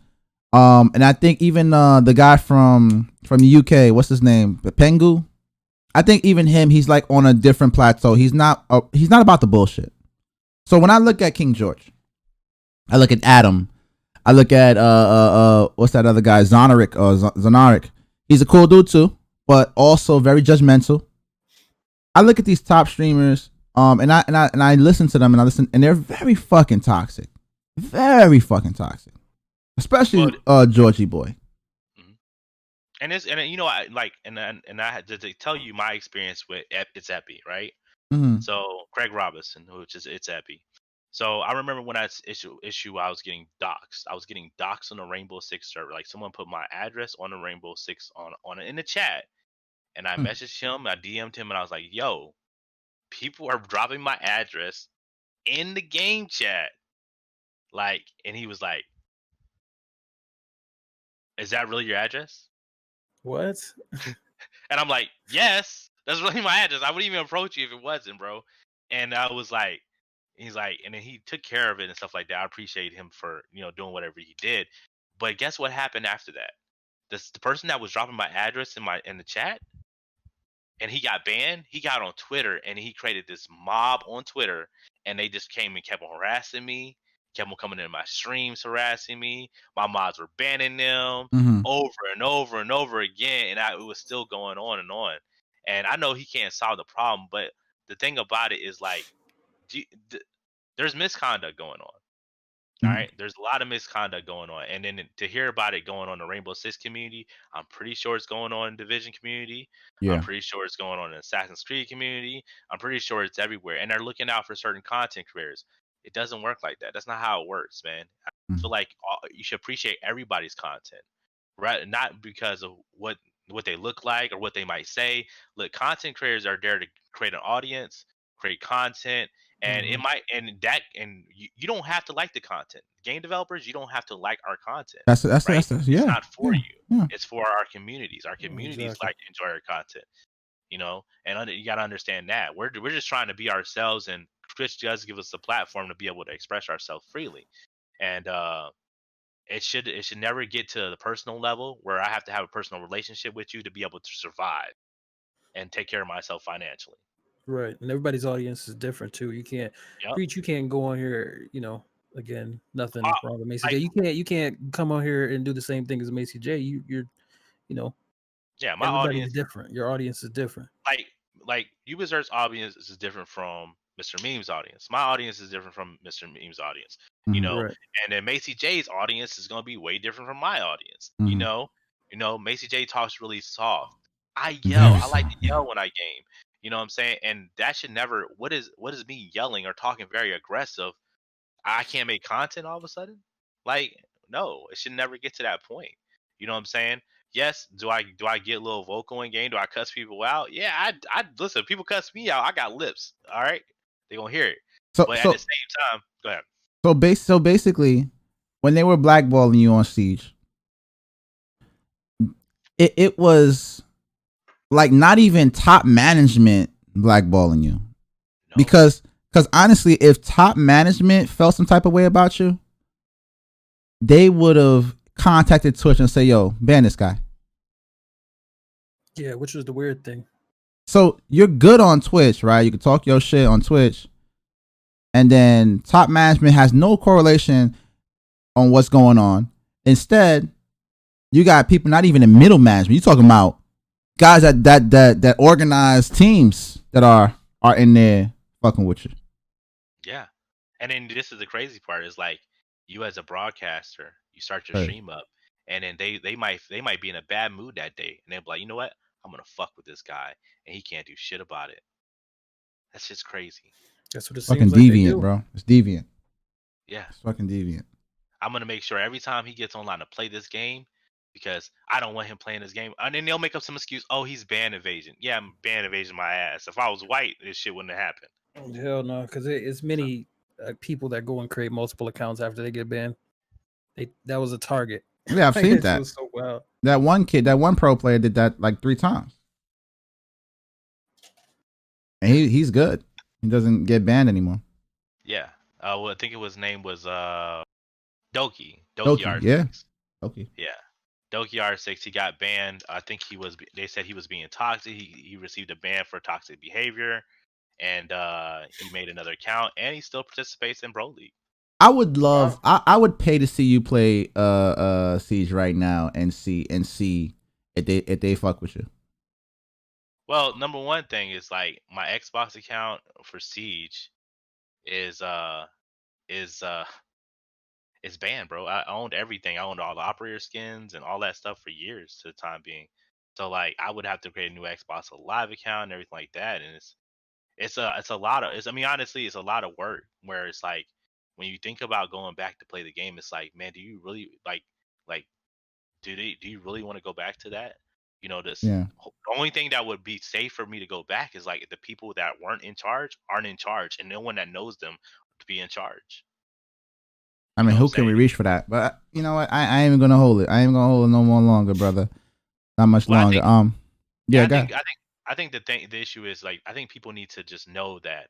And I think even the guy from the UK, what's his name, Pengu. I think even him, he's like on a different plateau. He's not about the bullshit. So when I look at King George, I look at Adam. I look at what's that other guy, Zonarik. He's a cool dude too, but also very judgmental. I look at these top streamers, and I listen to them, and they're very fucking toxic, especially Georgie boy. And you know, I had to tell you my experience with It's Epi, right? So Craig Robinson, which is It's Epi. So I remember when I issue, I was getting doxxed. I was getting doxxed on the Rainbow Six server. Like someone put my address on the Rainbow Six on in the chat, and I messaged him, I DM'd him, and I was like, "Yo, people are dropping my address in the game chat." Like, and he was like, "Is that really your address?" What? And I'm like, "Yes, that's really my address. I wouldn't even approach you if it wasn't, bro." And I was like, he's like, and then he took care of it and stuff like that. I appreciate him for, doing whatever he did. But guess what happened after that? The person that was dropping my address in the chat, and he got banned. He got on Twitter and he created this mob on Twitter, and they just came and kept on harassing me, kept on coming into my streams harassing me. My mods were banning them over and over and over again, and it was still going on and on. And I know he can't solve the problem, but the thing about it is like, there's misconduct going on. All right, there's a lot of misconduct going on, and then to hear about it going on in the Rainbow Six community, I'm pretty sure it's going on in the Division community. Yeah. I'm pretty sure it's going on in the Assassin's Creed community. I'm pretty sure it's everywhere, and they're looking out for certain content creators. It doesn't work like that. That's not how it works, man. I feel like you should appreciate everybody's content, right? Not because of what they look like or what they might say. Look, content creators are there to create an audience, create content. And it might, and you don't have to like the content. Game developers, you don't have to like our content. That's right? yeah. It's not for you. Yeah. It's for our communities. Our communities Exactly. like to enjoy our content. And you got to understand that we're just trying to be ourselves, and Twitch does give us a platform to be able to express ourselves freely. And it should never get to the personal level where I have to have a personal relationship with you to be able to survive and take care of myself financially. Right. And everybody's audience is different too. You can't preach, you can't go on here, again, nothing wrong with Macy J. You can't come on here and do the same thing as Macy J. You're yeah, my everybody's audience different. Your audience is different. Like UBISOFT's audience is different from Mr. Meme's audience. My audience is different from Mr. Meme's audience. Right. And then Macy J's audience is gonna be way different from my audience. Macy J talks really soft. I yell. I like to yell when I game. You know what I'm saying? And that should never. What is me yelling or talking very aggressive? I can't make content all of a sudden. Like, no, it should never get to that point. You know what I'm saying? Yes. Do I get a little vocal in game? Do I cuss people out? Yeah, I listen. People cuss me out. I got lips. All right, they gonna hear it. But at the same time, go ahead. So basically, when they were blackballing you on Siege, it was like not even top management blackballing you. No. Because honestly, if top management felt some type of way about you, they would have contacted Twitch and say, "Yo, ban this guy." Yeah, which was the weird thing. So you're good on Twitch, right? You can talk your shit on Twitch, and then top management has no correlation on what's going on. Instead, you got people not even in middle management. You talking about guys that organize teams that are in there fucking with you. Yeah. And then this is the crazy part is like, you as a broadcaster, you start your Right. stream up, and then they might be in a bad mood that day, and they'll be like, you know what, I'm gonna fuck with this guy, and he can't do shit about it. That's just crazy. That's what it Fucking seems like they deviant, do. bro. It's deviant. Yeah, It's fucking deviant. I'm gonna make sure every time he gets online to play this game, because I don't want him playing this game. And then they'll make up some excuse. Oh, he's ban evasion. Yeah, I'm ban evasion my ass. If I was white, this shit wouldn't have happened. Hell no, because it's many people that go and create multiple accounts after they get banned. That was a target. Yeah, I've seen that. Was so wild. That one kid, that one pro player did that like 3 times. And he's good. He doesn't get banned anymore. Yeah. Well, I think his name was Doki Doki, R6. yeah. Doki. Yeah. Doki R6, he got banned. I think they said he was being toxic. He received a ban for toxic behavior, and he made another account, and he still participates in Bro League. I would love I would pay to see you play Siege right now and see if they fuck with you. Well, number one thing is like my Xbox account for Siege is banned, bro. I owned everything. I owned all the operator skins and all that stuff for years to the time being. So like I would have to create a new Xbox Live account and everything like that, and it's a lot of honestly it's a lot of work, where it's like when you think about going back to play the game, it's like, man, do you really like do you really want to go back to that? You know, Yeah. The only thing that would be safe for me to go back is like the people that weren't in charge aren't in charge, and no one that knows them to be in charge. I mean, who can we reach for that? But you know what? I ain't even gonna hold it. I ain't gonna hold it no more longer, brother. Not much longer. I think the issue is like I think people need to just know that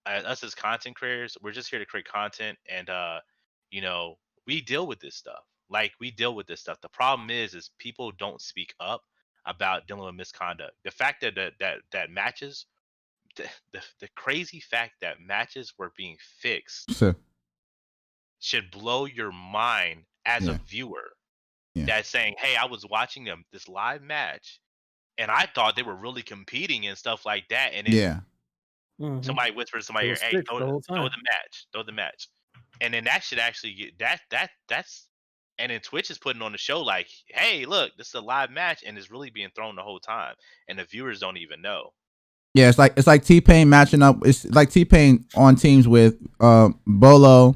us as content creators, we're just here to create content, and you know, we deal with this stuff. Like we deal with this stuff. The problem is people don't speak up about dealing with misconduct. The fact that matches, the crazy fact that matches were being fixed should blow your mind as a viewer. Yeah. That's saying, hey, I was watching this live match, and I thought they were really competing and stuff like that, and then somebody whispers to somebody, hey, throw the match. And then that should actually get that's and then Twitch is putting on the show like, hey, look, this is a live match, and it's really being thrown the whole time, and the viewers don't even know. Yeah, it's like T-Pain matching up. It's like T-Pain on teams with Bolo,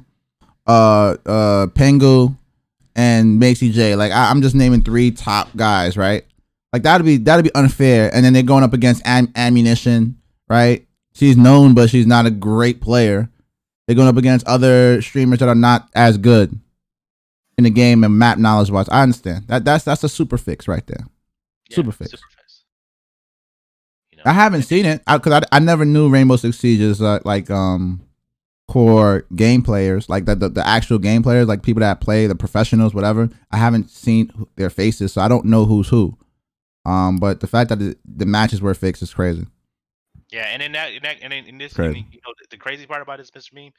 Pengu, and Maxie J. Like I'm just naming 3 top guys, right? Like that'd be unfair. And then they're going up against Ammunition, right? She's known, but she's not a great player. They're going up against other streamers that are not as good in the game and map knowledge wise. I understand that's a super fix right there. Yeah, super fix. You know, I haven't seen it because I never knew Rainbow Six Siege's core game players, like the actual game players, like people that play, the professionals, whatever. I haven't seen their faces, so I don't know who's who. But the fact that the matches were fixed is crazy. Yeah, and in this, you know, the crazy part about this, Mr. Meme,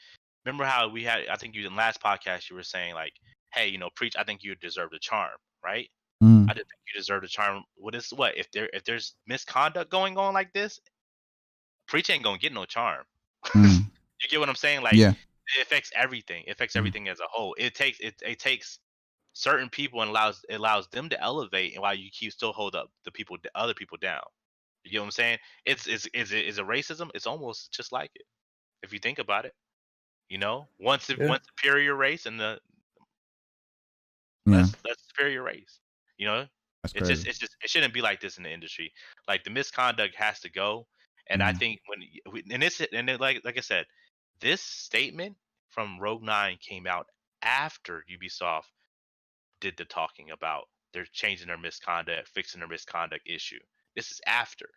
remember how we had, I think you in last podcast, you were saying like, hey, you know, Preach, I think you deserve the charm, right? I didn't think you deserve the charm. If there's misconduct going on like this, Preach ain't gonna get no charm. You get what I'm saying? Like, it affects everything. It affects everything as a whole. It takes certain people and allows them to elevate, and while you still hold up the other people down. You get what I'm saying? Is it racism? It's almost just like it, if you think about it. You know, one superior race and the less superior race. You know, it shouldn't be like this in the industry. Like the misconduct has to go, and I think like I said, this statement from Rogue 9 came out after Ubisoft did the talking about they're changing their misconduct, fixing their misconduct issue. This is after.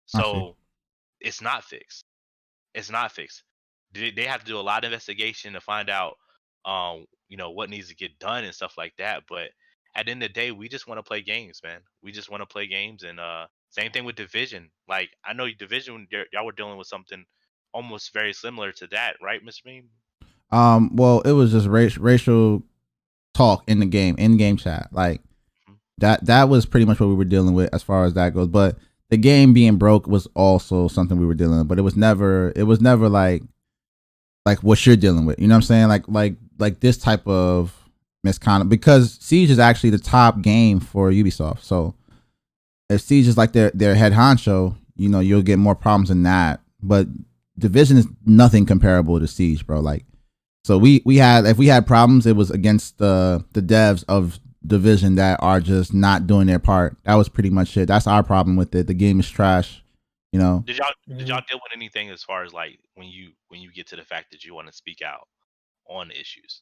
So it's not fixed. It's not fixed. They have to do a lot of investigation to find out, you know, what needs to get done and stuff like that. But at the end of the day, we just want to play games, man. We just want to play games, and same thing with Division. Like I know Division, y'all were dealing with something almost very similar to that, right, Mr. Beam? Well, it was just racial talk in the game chat, like that was pretty much what we were dealing with as far as that goes. But the game being broke was also something we were dealing with, but it was never like like what you're dealing with. You know what I'm saying? Like this type of misconduct, because Siege is actually the top game for Ubisoft. So if Siege is like their head honcho, you know, you'll get more problems than that. But Division is nothing comparable to Siege, bro. Like, so if we had problems, it was against the devs of Division that are just not doing their part. That was pretty much it. That's our problem with it. The game is trash. You know. Did y'all deal with anything as far as like when you get to the fact that you want to speak out on issues?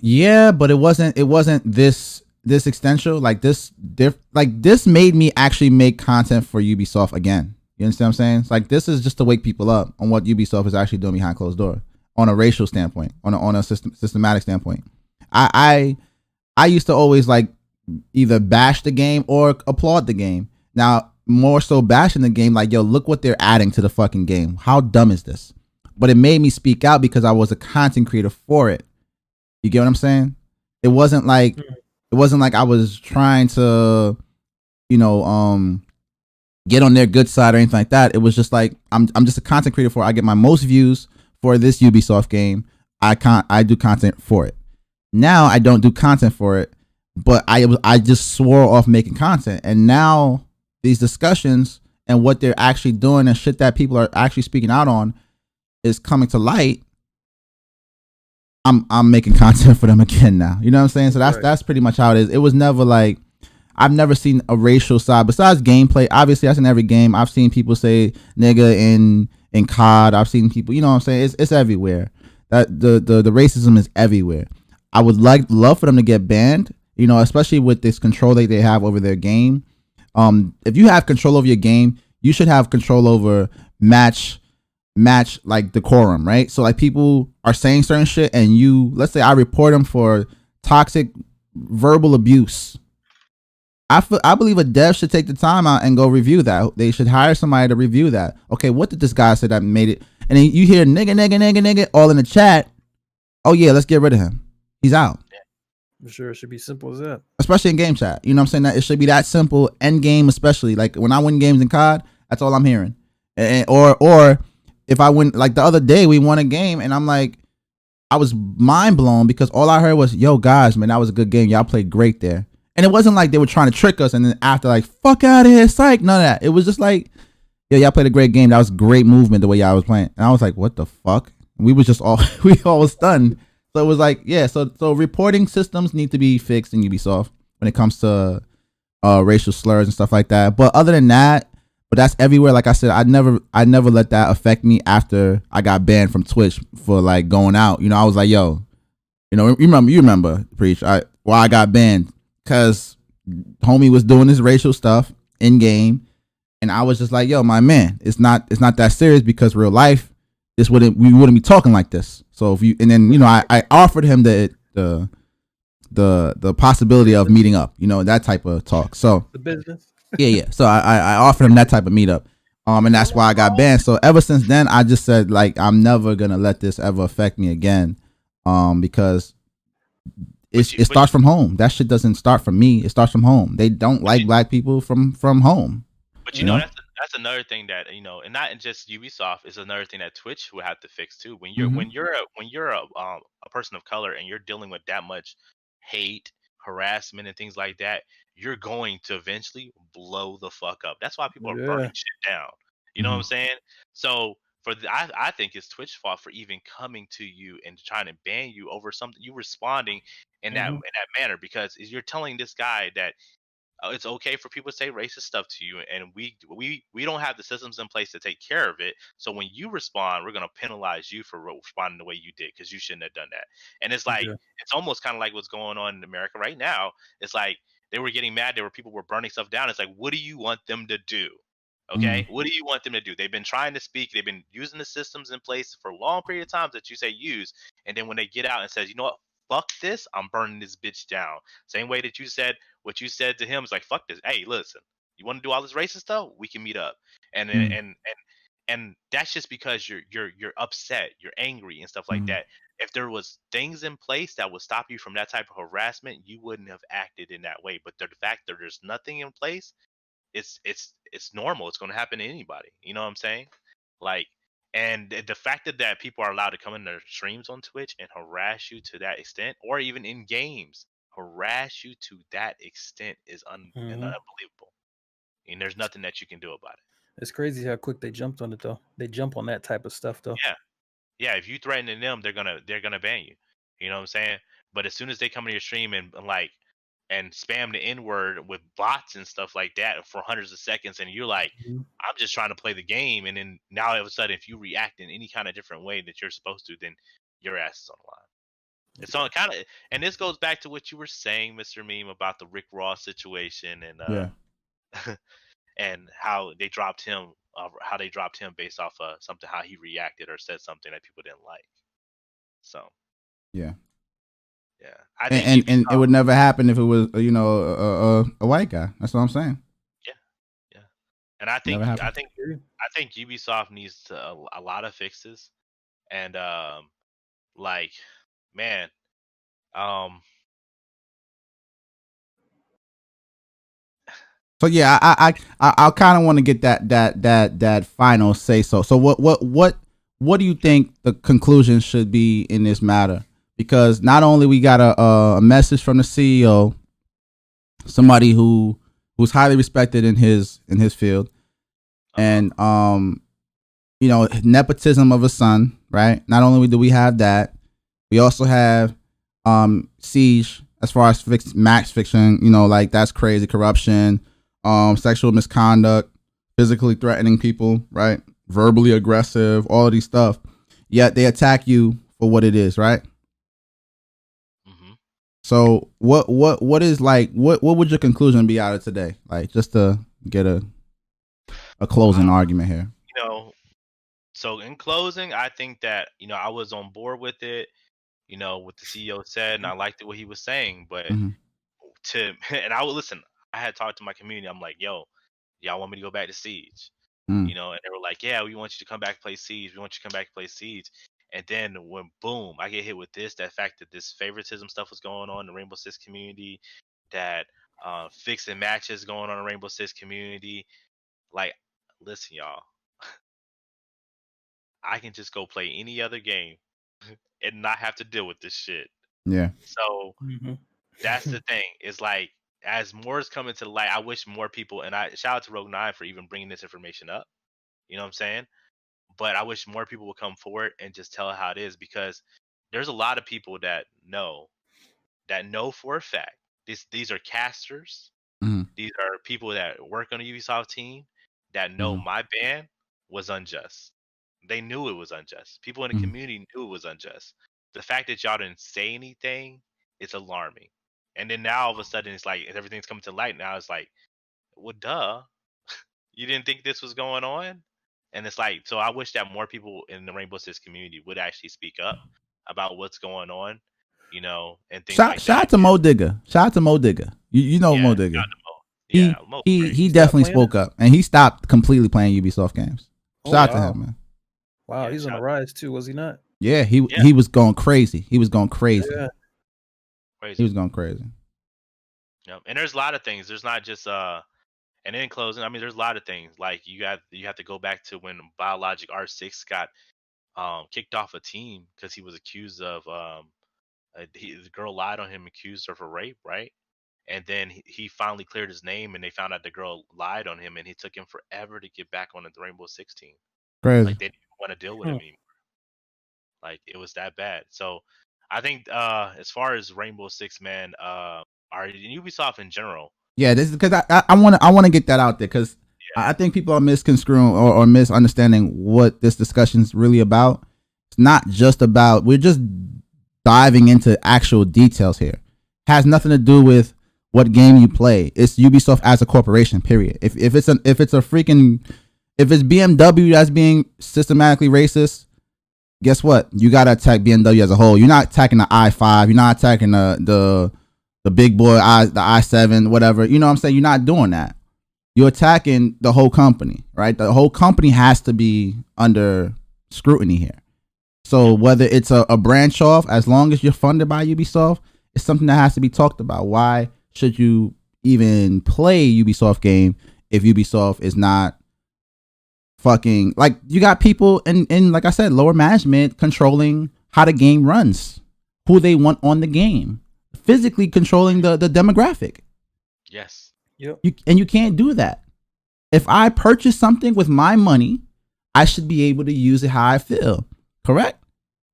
Yeah, but it wasn't this extension. Like this made me actually make content for Ubisoft again. You understand what I'm saying? It's like, this is just to wake people up on what Ubisoft is actually doing behind closed door, on a racial standpoint, on a systematic standpoint. I used to always like either bash the game or applaud the game. Now, more so bashing the game, like, yo, look what they're adding to the fucking game. How dumb is this? But it made me speak out because I was a content creator for it. You get what I'm saying? It wasn't like I was trying to, you know, get on their good side or anything like that. It was just like, I'm just a content creator for it. I get my most views for this Ubisoft game. I do content for it. Now I don't do content for it, but I just swore off making content. And now these discussions and what they're actually doing and shit that people are actually speaking out on is coming to light. I'm making content for them again now. You know what I'm saying? So that's pretty much how it is. It was never like, I've never seen a racial side besides gameplay. Obviously, I've seen every game. I've seen people say nigga in COD. I've seen people, you know what I'm saying? It's everywhere. That the racism is everywhere. I would love for them to get banned, you know, especially with this control that they have over their game. If you have control over your game, you should have control over match like decorum, right? So like, people are saying certain shit and let's say I report them for toxic verbal abuse. I believe a dev should take the time out and go review that. They should hire somebody to review that. Okay, what did this guy say that made it? And then you hear nigga all in the chat. Oh yeah, let's get rid of him. He's out. I'm sure it should be simple as that. Especially in game chat. You know what I'm saying? That it should be that simple. End game, especially. Like when I win games in COD, that's all I'm hearing. Or if I win, like the other day we won a game and I'm like, I was mind blown because all I heard was, yo guys, man, that was a good game. Y'all played great there. And it wasn't like they were trying to trick us and then after like, fuck out of here, psych, none of that. It was just like, yo, y'all played a great game. That was great movement the way y'all was playing. And I was like, what the fuck? We was just we all was stunned. So it was like, yeah, so reporting systems need to be fixed in Ubisoft when it comes to racial slurs and stuff like that. But other than that, but that's everywhere. Like I said, I never let that affect me after I got banned from Twitch for like going out. You know, I was like, yo, you know, you remember, Preach, why I got banned, because homie was doing this racial stuff in game, and I was just like, yo, my man, it's not that serious, because real life, we wouldn't be talking like this. So if you, and then, you know, I offered him the possibility of meeting up, you know, that type of talk. So the business. Yeah. So I offered him that type of meetup. And that's why I got banned. So ever since then, I just said, like, I'm never gonna let this ever affect me again. Because it starts from home. That shit doesn't start from me. It starts from home. They don't like black people from home. But you know, that's another thing that, you know, and not just Ubisoft, is another thing that Twitch will have to fix too. When you're a person of color and you're dealing with that much hate, harassment, and things like that, you're going to eventually blow the fuck up. That's why people are burning shit down. You know what I'm saying? So I think it's Twitch's fault for even coming to you and trying to ban you over something, you responding in that manner, because you're telling this guy that it's okay for people to say racist stuff to you, and we don't have the systems in place to take care of it. So when you respond, we're going to penalize you for responding the way you did, because you shouldn't have done that. And it's like, it's almost kind of like what's going on in America right now. It's like they were getting mad. People were burning stuff down. It's like, what do you want them to do? Okay, what do you want them to do? They've been trying to speak. They've been using the systems in place for a long period of time that you say use, and then when they get out and says, you know what, fuck this, I'm burning this bitch down. Same way that you said what you said to him is like, fuck this. Hey, listen, you want to do all this racist stuff? We can meet up. And that's just because you're upset, you're angry and stuff like that. If there was things in place that would stop you from that type of harassment, you wouldn't have acted in that way. But the fact that there's nothing in place, it's normal. It's going to happen to anybody. You know what I'm saying? Like, And the fact that people are allowed to come in their streams on Twitch and harass you to that extent, or even in games, harass you to that extent is unbelievable. And there's nothing that you can do about it. It's crazy how quick they jumped on it, though. They jump on that type of stuff, though. Yeah. If you threaten them, they're gonna ban you. You know what I'm saying? But as soon as they come into your stream and spam the N-word with bots and stuff like that for hundreds of seconds, and you're like, I'm just trying to play the game, and then now all of a sudden, if you react in any kind of different way that you're supposed to, then your ass is on the line. It's on kind of, and this goes back to what you were saying, Mr. Meme, about the Rick Ross situation and and how they dropped him based off of something, how he reacted or said something that people didn't like. So yeah. I think and it would never happen if it was a white guy. That's what I'm saying. Yeah. And I think Ubisoft needs a lot of fixes, and man, So yeah, I kind of want to get that final say so. So what do you think the conclusion should be in this matter? Because not only we got a message from the CEO, somebody who's highly respected in his field, and nepotism of a son, right? Not only do we have that, we also have Siege as far as max fiction, that's crazy, corruption, sexual misconduct, physically threatening people, right? Verbally aggressive, all of these stuff. Yet they attack you for what it is, right? So what is what would your conclusion be out of today? Like, just to get a closing argument here. So in closing, I think that I was on board with it. What the CEO said, and I liked what he was saying. But and I would listen. I had talked to my community. I'm like, yo, y'all want me to go back to Siege? And they were like, yeah, we want you to come back and play Siege. We want you to come back and play Siege. And then when boom, I get hit with that fact that this favoritism stuff was going on in the Rainbow Six community, that fixing matches going on in the Rainbow Six community. Like, listen, y'all, I can just go play any other game and not have to deal with this shit. Yeah. So that's the thing. It's like, as more is coming to the light, I wish more people, and I shout out to Rogue 9 for even bringing this information up. You know what I'm saying? But I wish more people would come forward and just tell how it is, because there's a lot of people that know for a fact these are casters. These are people that work on the Ubisoft team that know my ban was unjust. They knew it was unjust. People in the community knew it was unjust. The fact that y'all didn't say anything is alarming. And then now all of a sudden it's like everything's coming to light. Now it's like, well, duh. You didn't think this was going on? And it's like, so I wish that more people in the Rainbow Six community would actually speak up about what's going on, and things like that. Shout out to Mo Digger. Shout out to Mo Digger. Mo Digger. He definitely spoke up, and he stopped completely playing Ubisoft games. Shout out to him, man. Wow, he's on the rise too, was he not? Yeah, he was going crazy. He was going crazy. Yeah. He was going crazy. Yeah, and there's a lot of things. There's not just and in closing, I mean, there's a lot of things. Like you have to go back to when Biologic R6 got kicked off a team because he was accused of the girl lied on him, accused her for rape, right? And then he finally cleared his name, and they found out the girl lied on him, and he took him forever to get back on the Rainbow Six team. Crazy. Like, they didn't want to deal with him anymore. Like, it was that bad. So I think as far as Rainbow Six, man, are Ubisoft in general. Yeah, this is because I want to get that out there, because I think people are misconstruing or misunderstanding what this discussion is really about. It's not just about, we're just diving into actual details here. It has nothing to do with what game you play. It's Ubisoft as a corporation, period. If it's BMW that's being systematically racist, guess what? You gotta attack BMW as a whole. You're not attacking the i5. You're not attacking the big boy the i7, whatever. You know what I'm saying? You're not doing that. You're attacking the whole company, right? The whole company has to be under scrutiny here. So whether it's a branch off, as long as you're funded by Ubisoft, it's something that has to be talked about. Why should you even play a Ubisoft game if Ubisoft is not fucking, like, you got people in like I said, lower management controlling how the game runs, who they want on the game, physically controlling the demographic. Yes. Yep. You can't do that. If I purchase something with my money, I should be able to use it how I feel. Correct?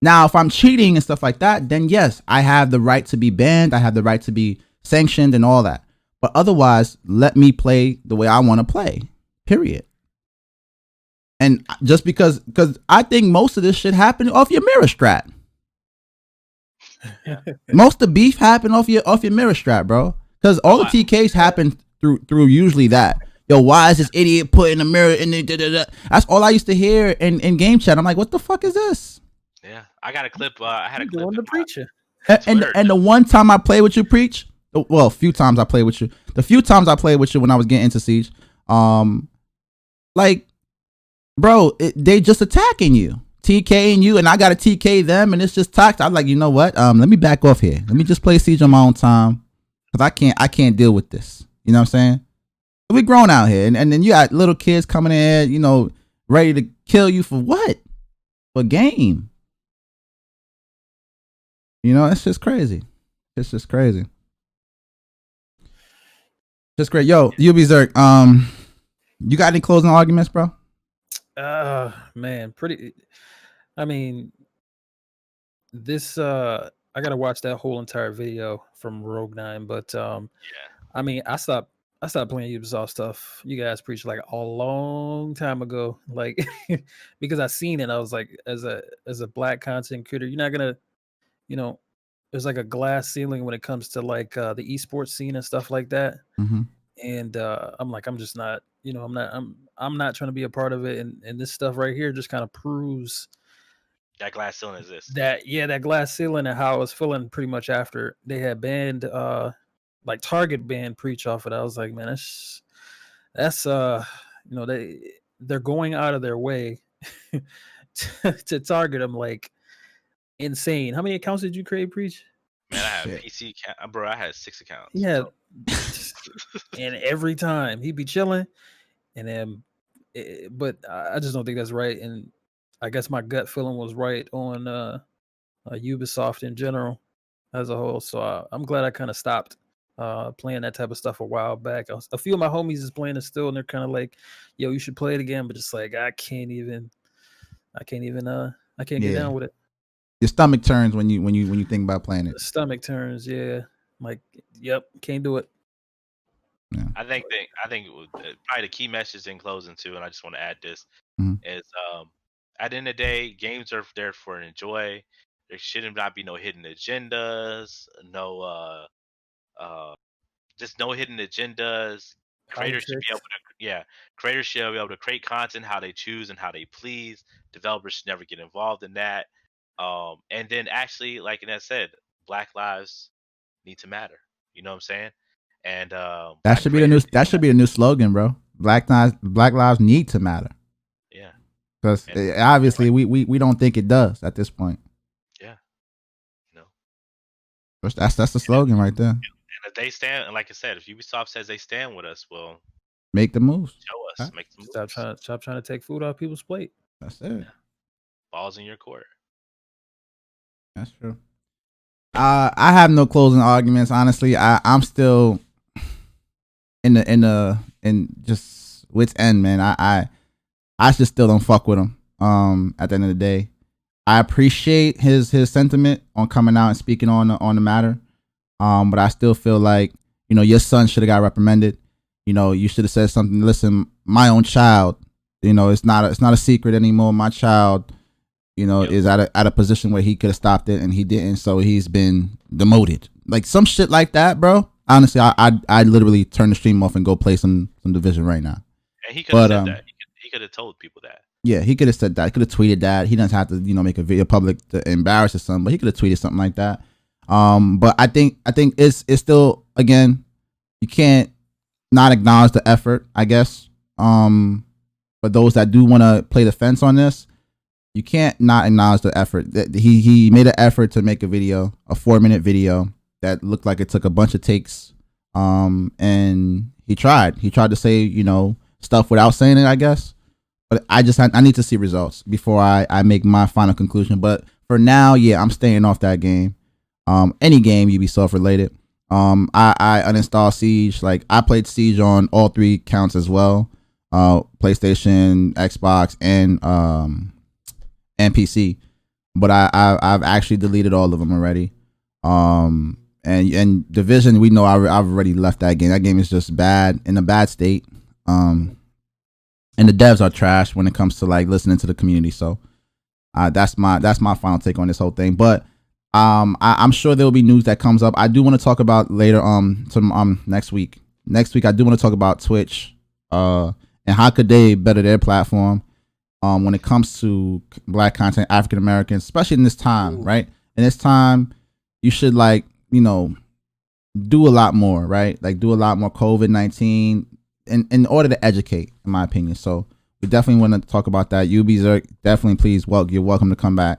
Now, if I'm cheating and stuff like that, then yes, I have the right to be banned. I have the right to be sanctioned and all that. But otherwise, let me play the way I want to play. Period. And just because I think most of this shit happened off your mirror strat. Yeah. Most of the beef happened off your mirror strat, bro. Because all the TKs happen through usually that. Yo, why is this idiot putting a mirror in the da-da-da? That's all I used to hear in game chat. I'm like, what the fuck is this? Yeah, I got a clip. I had a clip. Doing the preacher. And the one time I played with you, Preach. Well, a few times I played with you. The few times I played with you when I was getting into Siege, like, bro, they just attacking you, TKing you, and I got to TK them, and it's just toxic. I'm like, you know what? Let me back off here. Let me just play Siege on my own time, because I can't deal with this. You know what I'm saying? We grown out here, and then you got little kids coming in, you know, ready to kill you for what? For game. You know, it's just crazy. It's just crazy. Just great. Yo, UBISOFT, you got any closing arguments, bro? Man, I mean, this I gotta watch that whole entire video from Rogue 9, but I mean, I stopped playing Ubisoft stuff. You guys preached like a long time ago, like because I seen it. I was like, as a black content creator, you're not gonna, you know, there's like a glass ceiling when it comes to like the esports scene and stuff like that. Mm-hmm. And I'm like, I'm just not, you know, I'm not trying to be a part of it. And this stuff right here just kind of proves that glass ceiling exists. That glass ceiling, and how I was feeling pretty much after they had banned like Target banned Preach off it. I was like, man, that's you know, they're going out of their way to target them like insane. How many accounts did you create, Preach? Man, I have PC account, bro. I had 6 accounts. Yeah. And every time he'd be chilling, and then but I just don't think that's right. And I guess my gut feeling was right on Ubisoft in general as a whole. So I'm glad I kind of stopped playing that type of stuff a while back. A few of my homies is playing it still, and they're kind of like, yo, you should play it again. But just like, I can't get down with it. Your stomach turns when you think about playing it. The stomach turns, yeah. Like, yep, can't do it. Yeah. I think probably the key message in closing too, and I just want to add this, is at the end of the day, games are there for enjoy. There should not be no hidden agendas, just no hidden agendas. Creators should be able to, creators should be able to create content how they choose and how they please. Developers should never get involved in that. And then actually, like Annette said, Black lives need to matter. You know what I'm saying? And that should be the new slogan, bro. Black lives need to matter. Yeah. Because obviously we don't think it does at this point. Yeah. No. That's the slogan right there. And if they stand, and like I said, if Ubisoft says they stand with us, well, make the moves. Show us. Huh? Make the moves. Stop trying to take food off people's plate. That's it. Yeah. Balls in your court. That's true. I have no closing arguments. Honestly, I'm still in just wit's end, man. I just still don't fuck with him. At the end of the day, I appreciate his sentiment on coming out and speaking on the matter. But I still feel like, you know, your son should have got reprimanded. You know, you should have said something. Listen, my own child. You know, it's not a secret anymore. My child, you know, is at a position where he could have stopped it and he didn't, so he's been demoted. Like some shit like that, bro. Honestly, I literally turn the stream off and go play some Division right now. And he could have said that. He could have told people that. Yeah, he could have said that. He could have tweeted that. He doesn't have to, you know, make a video public to embarrass his son, but he could have tweeted something like that. But I think it's still, again, you can't not acknowledge the effort, I guess. For those that do want to play the fence on this, you can't not acknowledge the effort. That he made an effort to make a video, a 4-minute video that looked like it took a bunch of takes. And he tried to say, you know, stuff without saying it, I guess. But I need to see results before I make my final conclusion. But for now, yeah, I'm staying off that game. Any game Ubisoft related. I uninstalled Siege. Like I played Siege on all 3 counts as well. PlayStation, Xbox, and PC. But I've actually deleted all of them already. And Division, we know I've already left that game. That game is just bad, in a bad state. And the devs are trash when it comes to like listening to the community. So that's my final take on this whole thing. But I'm sure there will be news that comes up. I do want to talk about later next week. Next week I do want to talk about Twitch and how could they better their platform when it comes to Black content, African Americans, especially in this time, right? In this time, you should like, you know, do a lot more, right? Like do a lot more COVID-19 in order to educate, in my opinion. So we definitely want to talk about that. UBISOFT, definitely, please, you're welcome to come back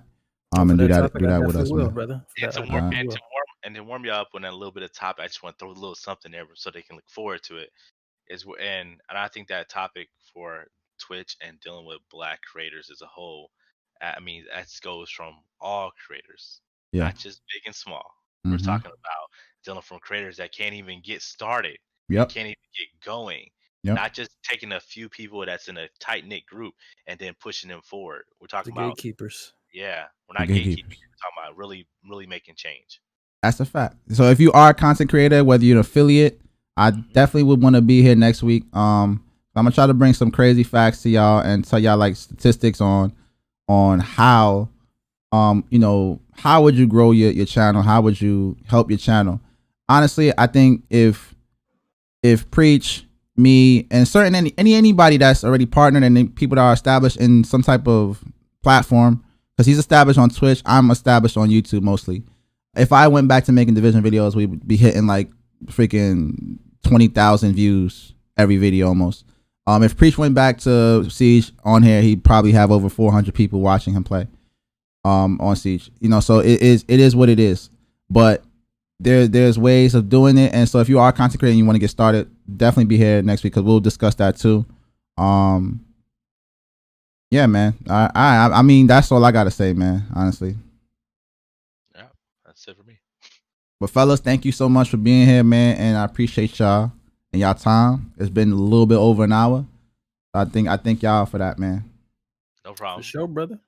and do that with us, man. Brother. And to warm you up on a little bit of topic, I just want to throw a little something there so they can look forward to it. And I think that topic for Twitch and dealing with Black creators as a whole, I mean, that goes from all creators, not just big and small. We're talking about dealing from creators that can't even get started, can't even get going. Not just taking a few people that's in a tight knit group and then pushing them forward. We're talking about gatekeepers. Yeah, we're not gatekeepers. We're talking about really, really making change. That's a fact. So if you are a content creator, whether you're an affiliate, I definitely would want to be here next week. I'm gonna try to bring some crazy facts to y'all and tell y'all like statistics on how you know, how would you grow your channel? How would you help your channel? Honestly, I think if Preach, me, and anybody that's already partnered and people that are established in some type of platform, because he's established on Twitch, I'm established on YouTube mostly. If I went back to making Division videos, we would be hitting like freaking 20,000 views every video almost. If Preach went back to Siege on here, he'd probably have over 400 people watching him play on Siege. You know, so it is what it is. But there's ways of doing it, and so if you are a content creator and you want to get started, definitely be here next week because we'll discuss that too. Yeah, man. I mean, that's all I gotta say, man. Honestly. Yeah, that's it for me. But fellas, thank you so much for being here, man, and I appreciate y'all and y'all time. It's been a little bit over an hour. I thank y'all for that, man. No problem. For sure, brother.